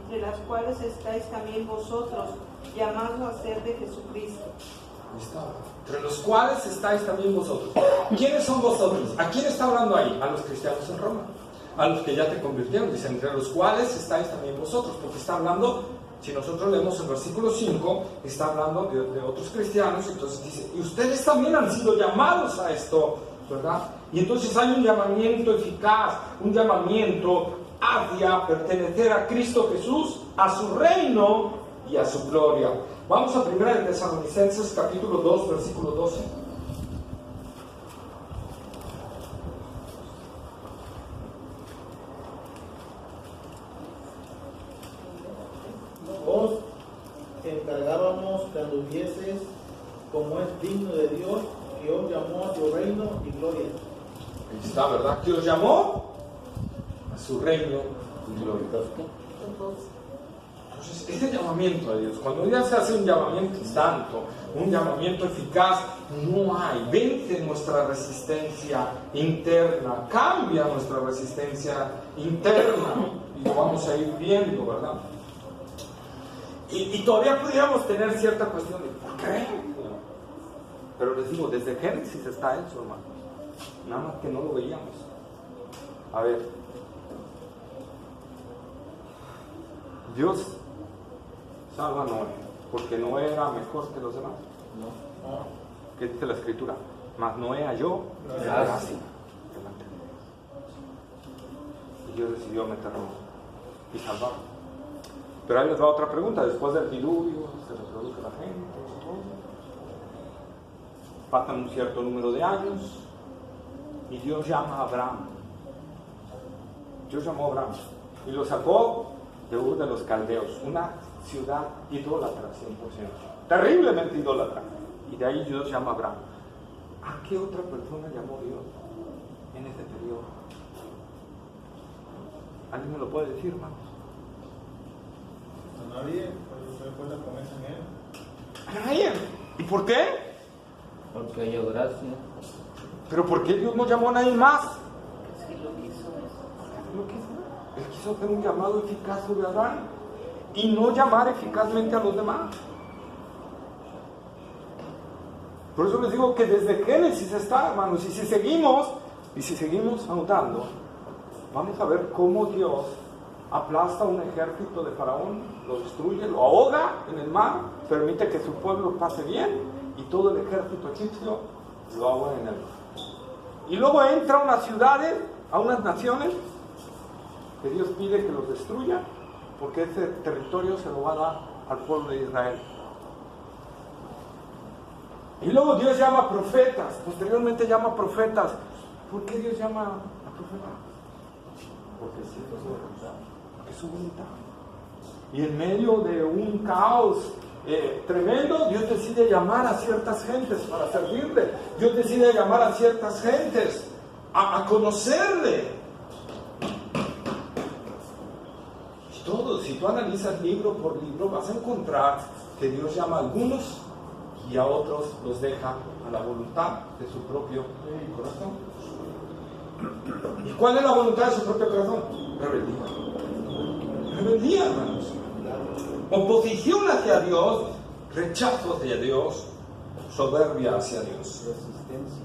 Entre las cuales estáis también vosotros, llamados a ser de Jesucristo. Ahí está. Entre los cuales estáis también vosotros. ¿Quiénes son vosotros? ¿A quién está hablando ahí? A los cristianos en Roma, a los que ya te convirtieron. Dice, entre los cuales estáis también vosotros, porque está hablando, si nosotros leemos el versículo 5, está hablando de otros cristianos. Entonces dice, y ustedes también han sido llamados a esto, ¿verdad? Y entonces hay un llamamiento eficaz, un llamamiento hacia pertenecer a Cristo Jesús, a su reino y a su gloria. Vamos a 1 Tesalonicenses capítulo 2, versículo 12. Os encargábamos que anduvieses como es digno de Dios, que os llamó a su reino y gloria. Ahí está, ¿verdad? Que os llamó a su reino y gloria. Entonces, este llamamiento a Dios, cuando ya se hace un llamamiento santo, un llamamiento eficaz, no hay, vence nuestra resistencia interna, cambia nuestra resistencia interna, y lo vamos a ir viendo, ¿verdad? Y todavía pudiéramos tener cierta cuestión de ¿por qué? Pero les digo, desde Génesis está eso, hermano. Nada más que no lo veíamos. A ver, Dios salva a Noé, porque Noé era mejor que los demás. No. ¿Qué dice la Escritura? Mas Noé halló gracia delante de Dios. Y Dios decidió meterlo y salvarlo. Pero ahí les va otra pregunta. Después del diluvio, se reproduce la gente, todo. Pasan un cierto número de años y Dios llama a Abraham. Dios llamó a Abraham y lo sacó de Ur de los Caldeos, una ciudad idólatra 100%, terriblemente idólatra. Y de ahí Dios llama a Abraham. ¿A qué otra persona llamó Dios en ese periodo? ¿Alguien me lo puede decir, hermanos? A nadie, pues se cuenta con eso en él. A nadie. ¿Y por qué? Porque halló gracia. ¿Pero por qué Dios no llamó a nadie más? Sí, lo quiso eso. Lo quiso. Él quiso hacer un llamado eficaz sobre Adán y no llamar eficazmente a los demás. Por eso les digo que desde Génesis está, hermanos, y si seguimos anotando, vamos a ver cómo Dios aplasta un ejército de Faraón, lo destruye, lo ahoga en el mar, permite que su pueblo pase bien, y todo el ejército egipcio lo ahoga en el mar. Y luego entra a unas ciudades, a unas naciones, que Dios pide que los destruya, porque ese territorio se lo va a dar al pueblo de Israel. Y luego Dios llama a profetas, posteriormente llama a profetas. ¿Por qué Dios llama a profetas? Porque es su voluntad. Porque es su voluntad. Y en medio de un caos tremendo, Dios decide llamar a ciertas gentes para servirle. Dios decide llamar a ciertas gentes a conocerle. Y todo, si tú analizas libro por libro, vas a encontrar que Dios llama a algunos y a otros los deja a la voluntad de su propio corazón. ¿Y cuál es la voluntad de su propio corazón? Rebeldía. Rebeldía, hermanos. Oposición hacia Dios, rechazo hacia Dios, soberbia hacia Dios. Resistencia.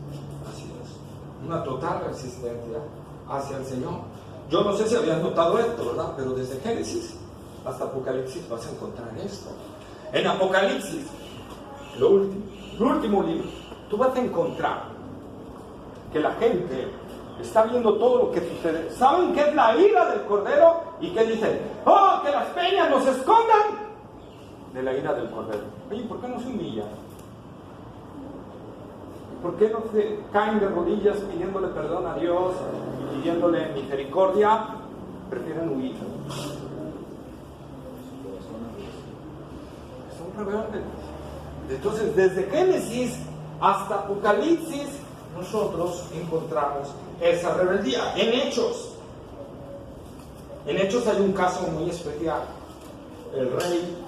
Así es. Una total resistencia hacia el Señor. Yo no sé si habías notado esto, ¿verdad? Pero desde Génesis hasta Apocalipsis vas a encontrar esto. En Apocalipsis, lo último libro, tú vas a encontrar que la gente está viendo todo lo que sucede. ¿Saben qué es la ira del Cordero? ¿Y qué dicen? ¡Oh, que las peñas nos escondan de la ira del Cordero! Oye, ¿por qué no se humilla? ¿Por qué no se caen de rodillas pidiéndole perdón a Dios y pidiéndole misericordia? Prefieren huir. Son rebeldes. Entonces, desde Génesis hasta Apocalipsis, nosotros encontramos esa rebeldía. En Hechos hay un caso muy especial. El rey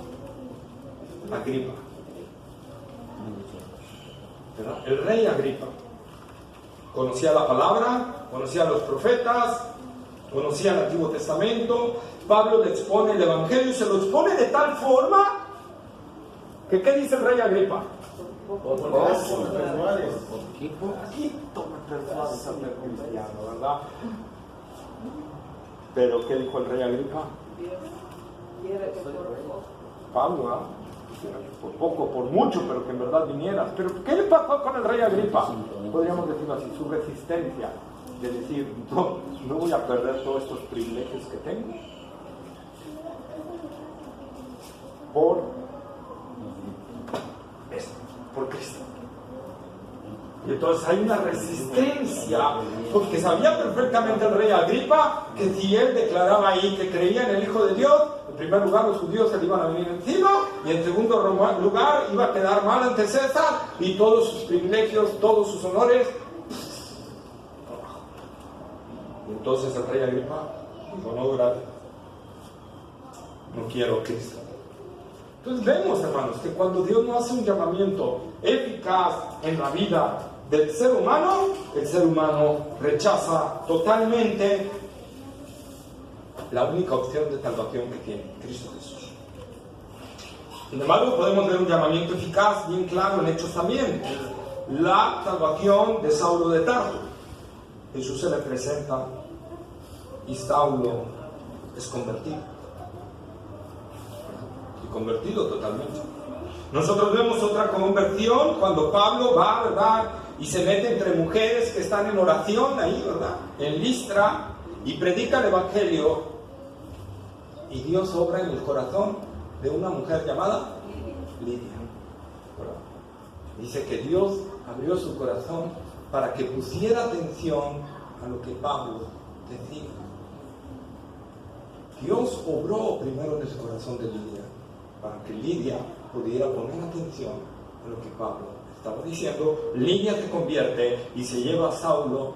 Agripa. ¿Verdad? El rey Agripa conocía la palabra, conocía a los profetas, conocía el Antiguo Testamento. Pablo le expone el Evangelio y se lo expone de tal forma que, ¿qué dice el rey Agripa? Poquito me persuades a ser cristiano, ¿verdad? Pero ¿qué dijo el rey Agripa? Dios quiere que por poco. Pablo, ¿ah? Por poco, por mucho, pero que en verdad vinieras. Pero ¿qué le pasó con el rey Agripa? Podríamos decirlo así, su resistencia de decir, no voy a perder todos estos privilegios que tengo por Cristo. Y entonces hay una resistencia, porque sabía perfectamente el rey Agripa que si él declaraba ahí que creía en el Hijo de Dios, en primer lugar los judíos se le iban a venir encima, y en segundo lugar iba a quedar mal ante César, y todos sus privilegios, todos sus honores. Y entonces el rey Agripa dijo, no, gracias, no quiero Cristo. Entonces vemos, hermanos, que cuando Dios no hace un llamamiento eficaz en la vida del ser humano, el ser humano rechaza totalmente la única opción de salvación que tiene, Cristo Jesús. Sin embargo, podemos ver un llamamiento eficaz, bien claro en Hechos también, la salvación de Saulo de Tarso. Jesús se le presenta y Saulo es convertido. Y convertido totalmente. Nosotros vemos otra conversión cuando Pablo va, ¿verdad?, y se mete entre mujeres que están en oración ahí, ¿verdad?, en Listra, y predica el Evangelio, y Dios obra en el corazón de una mujer llamada Lidia, ¿verdad? Dice que Dios abrió su corazón para que pusiera atención a lo que Pablo decía. Dios obró primero en el corazón de Lidia, para que Lidia pudiera poner atención a lo que Pablo estaba diciendo. Lidia se convierte y se lleva a Saulo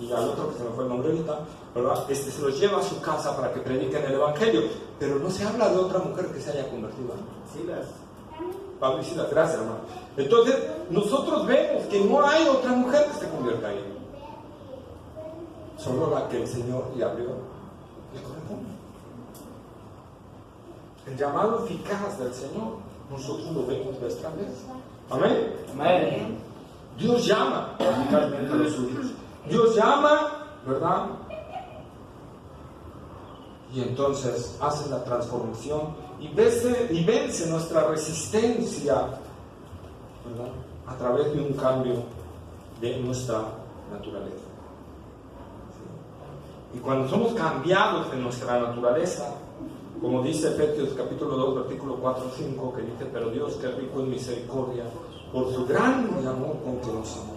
y al otro que se me fue el nombre ahorita, ¿verdad? Se los lleva a su casa para que prediquen el Evangelio, pero no se habla de otra mujer que se haya convertido. Silas. Pablo y Silas, gracias, hermano. Entonces nosotros vemos que no hay otra mujer que se convierta ahí, solo la que el Señor le abrió el corazón. El llamado eficaz del Señor, nosotros lo vemos vez tras vez. Amén. Amén. Dios llama eficazmente a los suyos. Dios llama, ¿verdad? Y entonces hace la transformación y vence nuestra resistencia, ¿verdad?, a través de un cambio de nuestra naturaleza. ¿Sí? Y cuando somos cambiados de nuestra naturaleza, como dice Efesios capítulo 2, versículo 4 y 5, que dice, pero Dios, que es rico en misericordia, por su grande amor con que nos amó,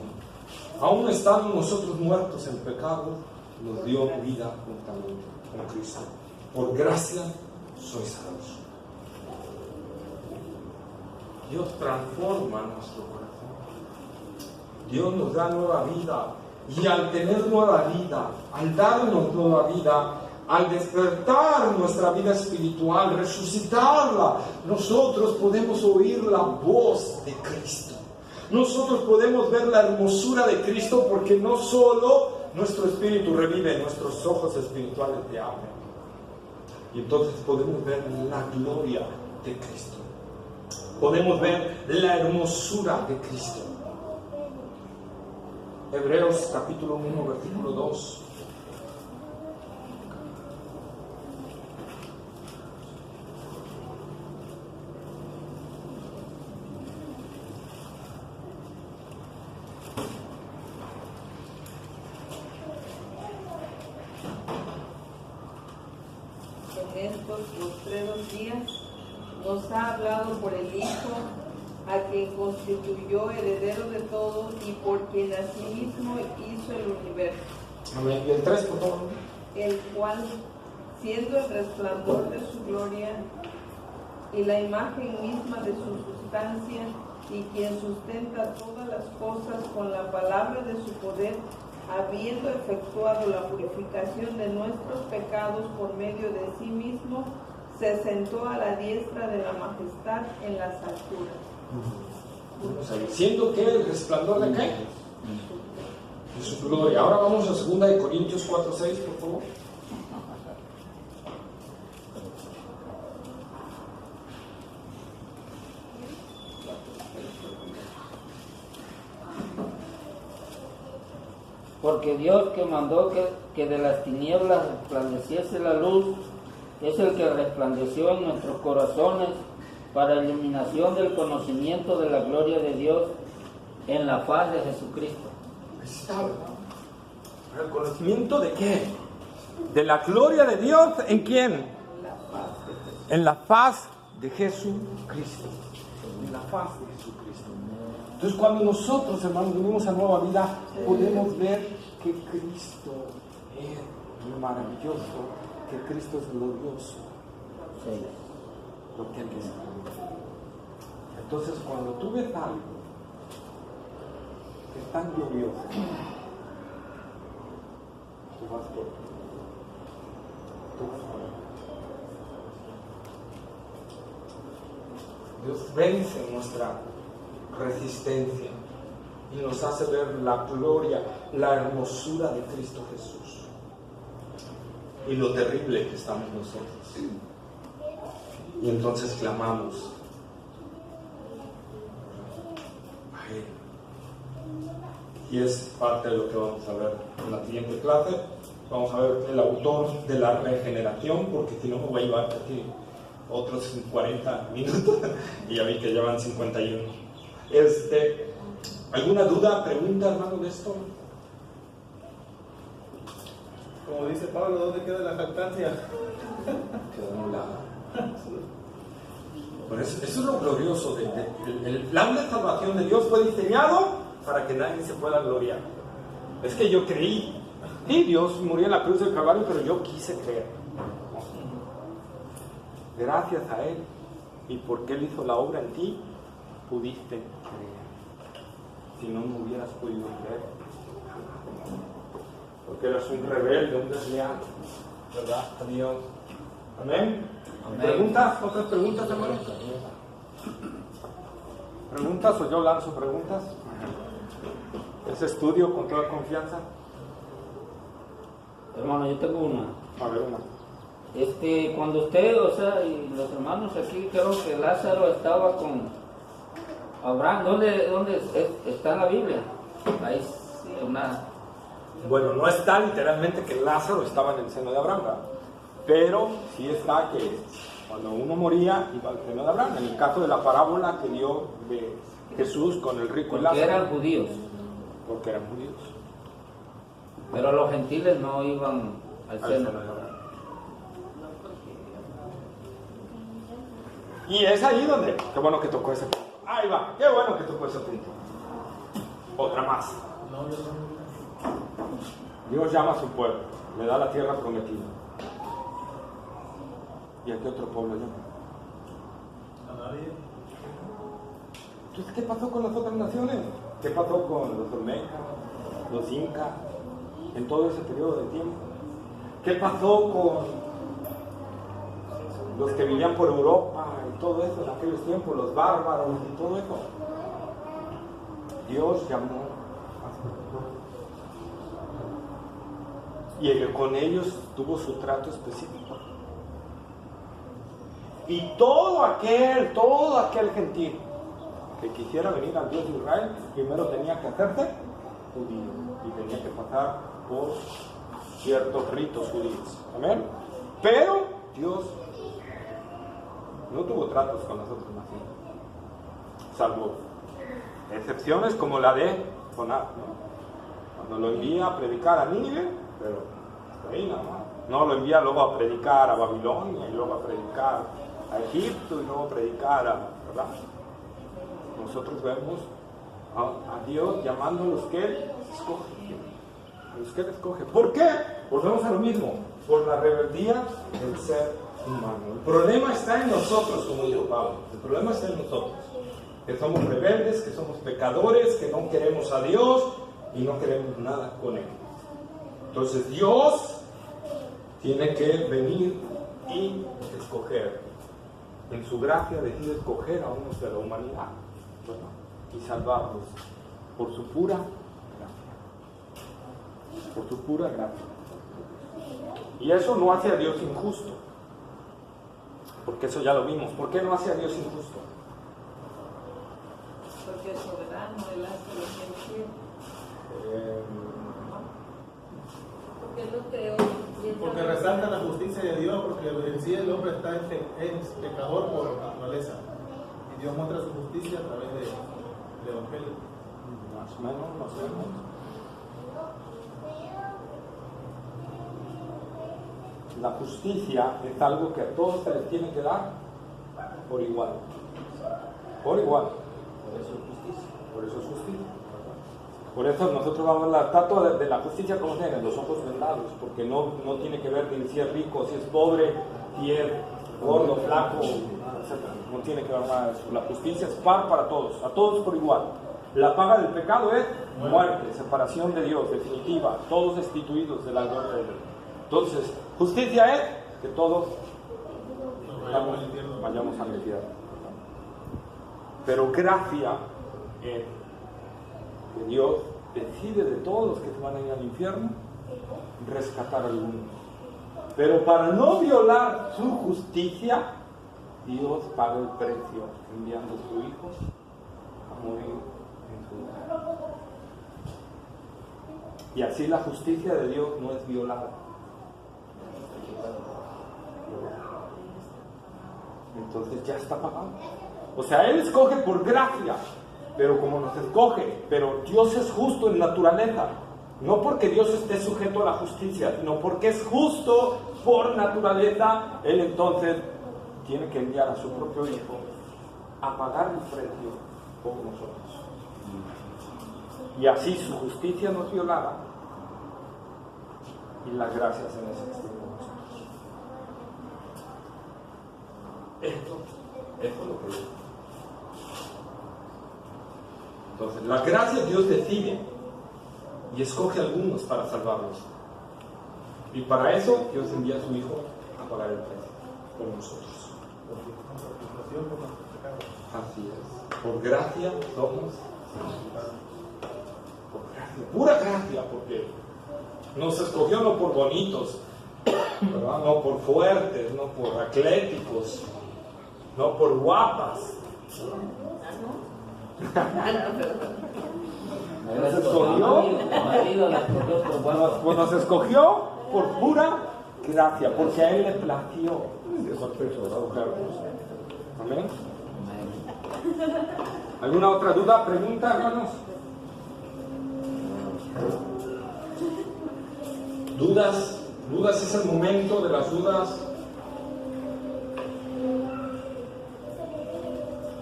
aún estando nosotros muertos en pecado, nos dio vida juntamente con Cristo. Por gracia sois salvos. Dios transforma nuestro corazón. Dios nos da nueva vida. Y al tener nueva vida, al darnos nueva vida, al despertar nuestra vida espiritual, resucitarla, nosotros podemos oír la voz de Cristo. Nosotros podemos ver la hermosura de Cristo, porque no solo nuestro espíritu revive, nuestros ojos espirituales te abren. Y entonces podemos ver la gloria de Cristo. Podemos ver la hermosura de Cristo. Hebreos capítulo 1, versículo 2. En estos postreros días nos ha hablado por el Hijo, a quien constituyó heredero de todo y por quien asimismo hizo el universo. Amén. Y el 3, por favor. El cual, siendo el resplandor de su gloria y la imagen misma de su sustancia, y quien sustenta todas las cosas con la palabra de su poder, habiendo efectuado la purificación de nuestros pecados por medio de sí mismo, se sentó a la diestra de la majestad en las alturas. O sea, diciendo que el resplandor de qué? De su gloria. Ahora vamos a 2 de Corintios 4:6, por favor. Porque Dios, que mandó que de las tinieblas resplandeciese la luz, es el que resplandeció en nuestros corazones para iluminación del conocimiento de la gloria de Dios en la faz de Jesucristo. Está, ¿verdad? ¿El conocimiento de qué? De la gloria de Dios, ¿en quién? En la faz de Jesucristo. En la faz de Jesucristo. Entonces, cuando nosotros, hermanos, venimos a nueva vida, podemos ver que Cristo es maravilloso, que Cristo es glorioso. Sí. Lo que Él es. Entonces, cuando tú ves algo que es tan glorioso, tú vas por Dios vence nuestra resistencia y nos hace ver la gloria, la hermosura de Cristo Jesús y lo terrible que estamos nosotros. Y entonces clamamos a Él. Y es parte de lo que vamos a ver en la siguiente clase. Vamos a ver el autor de la regeneración, porque si no me voy a llevar aquí otros 40 minutos y ya vi que llevan 51. ¿Alguna duda, pregunta, hermano, de esto? Como dice Pablo, ¿dónde queda la jactancia? Queda anulada. Pero eso es lo glorioso. El plan de salvación de Dios fue diseñado para que nadie se pueda gloriar. Es que yo creí. Sí, Dios murió en la cruz del Calvario, pero yo quise creer. Gracias a Él y porque Él hizo la obra en ti, pudiste creer. Si no, no hubieras podido creer. Porque eras un rebelde, un desleal. ¿Verdad? A Dios. Amén. Amén. ¿Preguntas? ¿Otras preguntas, hermanos? ¿Preguntas o yo lanzo preguntas? ¿Ese estudio con toda confianza? Hermano, yo tengo una. A ver, una. Cuando usted, o sea, y los hermanos aquí, creo que Lázaro estaba con Abraham. ¿Dónde está en la Biblia? Ahí una... Bueno, no está literalmente que Lázaro estaba en el seno de Abraham, ¿verdad? Pero sí está que cuando uno moría iba al seno de Abraham. En el caso de la parábola que dio de Jesús con el rico y Lázaro. Porque eran judíos. Porque eran judíos. Pero los gentiles no iban al Al seno. seno de Abraham. Y es ahí donde, qué bueno que tocó ese punto. Ahí va, qué bueno que tocó ese punto. Otra más. No, yo no. Dios llama a su pueblo, le da la tierra prometida. ¿Y a qué otro pueblo llama? A nadie. Entonces, ¿qué pasó con las otras naciones? ¿Qué pasó con los olmecas, los incas, en todo ese periodo de tiempo? ¿Qué pasó con los que vivían por Europa y todo eso en aquellos tiempos, los bárbaros y todo eso? Dios llamó a su pueblo. Y con ellos tuvo su trato específico. Y todo aquel gentil que quisiera venir al Dios de Israel, primero tenía que hacerse judío y tenía que pasar por ciertos ritos judíos. Amén. Pero Dios no tuvo tratos con las otras naciones, salvo excepciones como la de Jonás, ¿no? Cuando lo envía a predicar a Nínive, pero hasta ahí nada más. No lo envía luego a predicar a Babilonia y luego a predicar a Egipto y luego a predicar a, ¿verdad? nosotros vemos a Dios llamando a los que Él escoge. A los que Él escoge. ¿Por qué? Volvemos a lo mismo. Por la rebeldía del ser humano. El problema está en nosotros, como dijo Pablo. El problema está en nosotros. Que somos rebeldes, que somos pecadores, que no queremos a Dios y no queremos nada con Él. Entonces Dios tiene que venir y escoger. En su gracia decide escoger a unos de la humanidad, ¿verdad? Y salvarlos por su pura gracia. Por su pura gracia. Y eso no hace a Dios injusto. Porque eso ya lo vimos. ¿Por qué no hace a Dios injusto? Porque es soberano, Él hace lo que Él quiere. Porque Él lo creó. Y Él Porque sabe- resalta la justicia de Dios, porque en sí el hombre está es pecador por naturaleza. Y Dios muestra su justicia a través del Evangelio. Más o menos, más o menos. La justicia es algo que a todos se les tiene que dar por igual. Por igual. Por eso es justicia. Por eso es justicia. Por eso nosotros vamos a la estatua de la justicia como tiene, los ojos vendados, porque no tiene que ver ni si es rico, si es pobre, si es gordo, flaco, etc. No tiene que ver nada de eso. La justicia es par para todos, a todos por igual. La paga del pecado es muerte, separación de Dios, definitiva, todos destituidos de la gloria de Dios. Entonces, justicia es que todos vayamos al infierno. Pero gracia es que Dios decide de todos los que se van a ir al infierno rescatar a algunos. Pero para no violar su justicia, Dios paga el precio enviando a su Hijo a morir en su lugar. Y así la justicia de Dios no es violada. Entonces ya está pagado. O sea, Él escoge por gracia, pero como nos escoge, pero Dios es justo en naturaleza. No porque Dios esté sujeto a la justicia, sino porque es justo por naturaleza. Él entonces tiene que enviar a su propio Hijo a pagar el precio por nosotros. Y así su justicia no es violada y las gracias en ese extremo. Esto es lo que es. Entonces, la gracia Dios decide y escoge a algunos para salvarlos. Y para eso Dios envía a su Hijo a pagar el precio por nosotros. Así es. Por gracia somos santificados. Por gracia, pura gracia, porque nos escogió no por bonitos, ¿verdad? No por fuertes, no por atléticos, no por guapas. Nos escogió, nos escogió por pura gracia, porque a Él le plació escogernos. Amén. ¿Alguna otra duda, pregunta, hermanos? ¿Dudas? ¿Dudas es el momento de las dudas?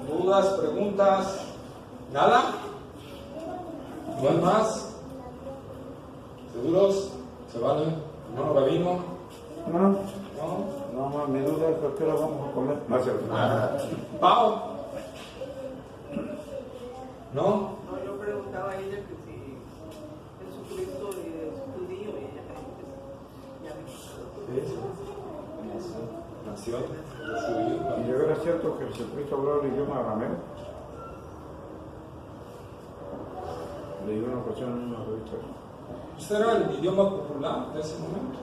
¿Dudas, preguntas? ¿Nada? ¿No hay más? ¿Seguros? ¿Se vale? ¿No, Rabino? No, mi duda es por qué lo vamos a comer. No, ¿Pau? ¿No? No, yo preguntaba a ella que si Jesucristo es judío y ella me dijo que sí, ya Nació. ¿Y era cierto que Jesucristo hablaba el idioma arameo? Leí una ocasión en una revista. Este era el idioma popular de ese momento.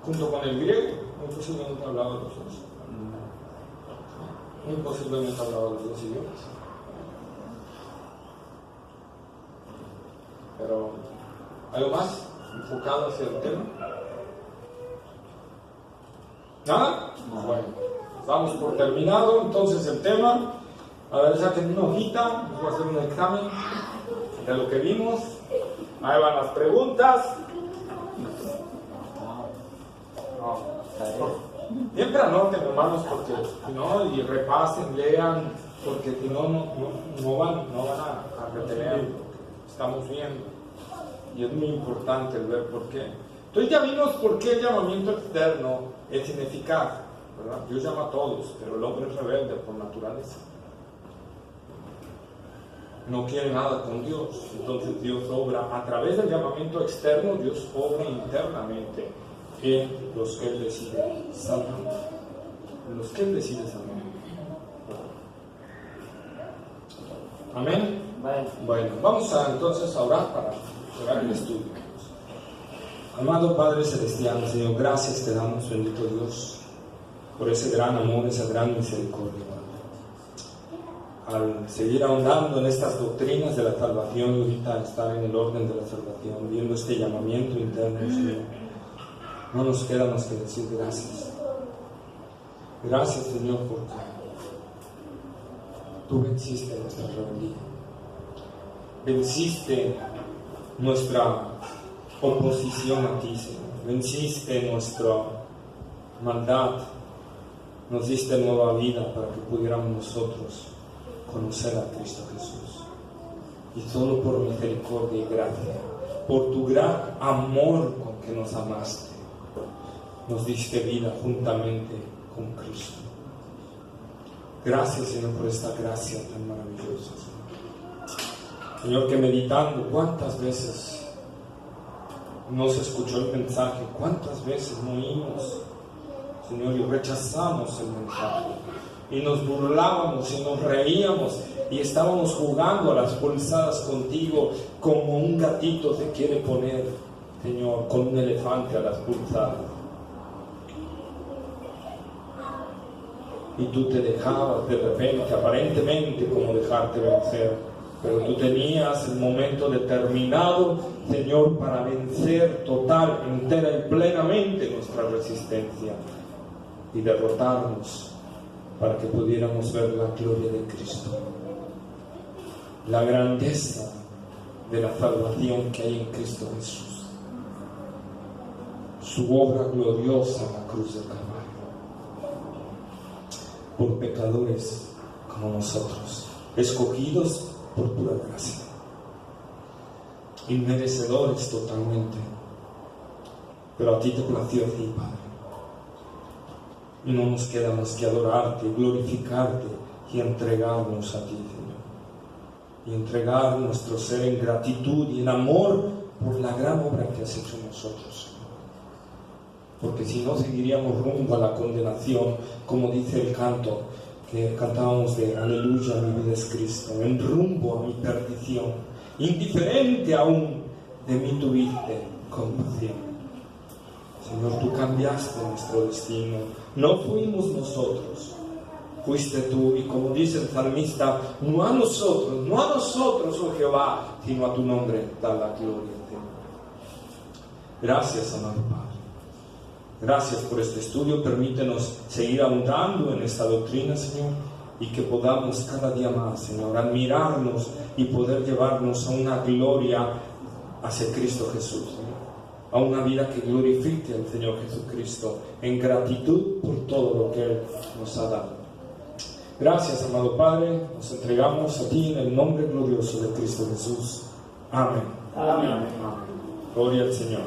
Junto con el griego, muy posiblemente hablaba los dos. Muy posiblemente hablaba los dos idiomas. Pero, ¿algo más enfocado hacia el tema? ¿Nada? Bueno, damos por terminado entonces el tema. A ver, saquen una hojita, les voy a hacer un examen de lo que vimos. Ahí van las preguntas. Siempre anoten, hermanos, porque si no, y repasen, lean, porque si no van a retener. Estamos viendo. Y es muy importante el ver por qué. Entonces ya vimos por qué el llamamiento externo es ineficaz, ¿verdad? Dios llama a todos, pero el hombre es rebelde por naturaleza. No quiere nada con Dios. Entonces Dios obra a través del llamamiento externo, Dios obra internamente en los que Él decide salvar. En los que Él decide salvar. Amén. Bueno, vamos entonces a orar para cerrar el estudio. Amado Padre Celestial, Señor, gracias te damos, bendito Dios, por ese gran amor, esa gran misericordia. Al seguir ahondando en estas doctrinas de la salvación y ahorita estar en el orden de la salvación, viendo este llamamiento interno, Señor, no nos queda más que decir gracias. Gracias, Señor, porque tú venciste nuestra rebeldía, venciste nuestra oposición a ti, Señor, venciste nuestra maldad, nos diste nueva vida para que pudiéramos nosotros conocer a Cristo Jesús. Y solo por misericordia y gracia, por tu gran amor con que nos amaste, nos diste vida juntamente con Cristo. Gracias, Señor, por esta gracia tan maravillosa, Señor. Señor, que meditando cuántas veces no se escuchó el mensaje, cuántas veces no oímos, Señor, y rechazamos el mensaje, y nos burlábamos y nos reíamos y estábamos jugando a las pulsadas contigo como un gatito se quiere poner, Señor, con un elefante a las pulsadas. Y tú te dejabas de repente, aparentemente como dejarte vencer, pero tú tenías el momento determinado, Señor, para vencer total, entera y plenamente nuestra resistencia y derrotarnos, para que pudiéramos ver la gloria de Cristo, la grandeza de la salvación que hay en Cristo Jesús, su obra gloriosa en la cruz del Calvario, por pecadores como nosotros, escogidos por pura gracia, inmerecedores totalmente, pero a ti te plació así, Padre. Y no nos queda más que adorarte, glorificarte y entregarnos a ti, Señor. Y entregar nuestro ser en gratitud y en amor por la gran obra que has hecho en nosotros, Señor. Porque si no, seguiríamos rumbo a la condenación, como dice el canto que cantábamos de Aleluya, mi vida es Cristo, en rumbo a mi perdición. Indiferente aún de mí tuviste compasión. Señor, tú cambiaste nuestro destino, no fuimos nosotros, fuiste tú, y como dice el salmista, no a nosotros, oh Jehová, sino a tu nombre da la gloria. Gracias, amado Padre, gracias por este estudio, permítenos seguir ahondando en esta doctrina, Señor, y que podamos cada día más, Señor, admirarnos y poder llevarnos a una gloria hacia Cristo Jesús, Señor, a una vida que glorifique al Señor Jesucristo en gratitud por todo lo que Él nos ha dado. Gracias, amado Padre, nos entregamos a ti en el nombre glorioso de Cristo Jesús. Amén. Amén. Amén. Gloria al Señor.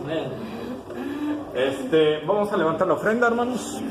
Amén. Vamos a levantar la ofrenda, hermanos.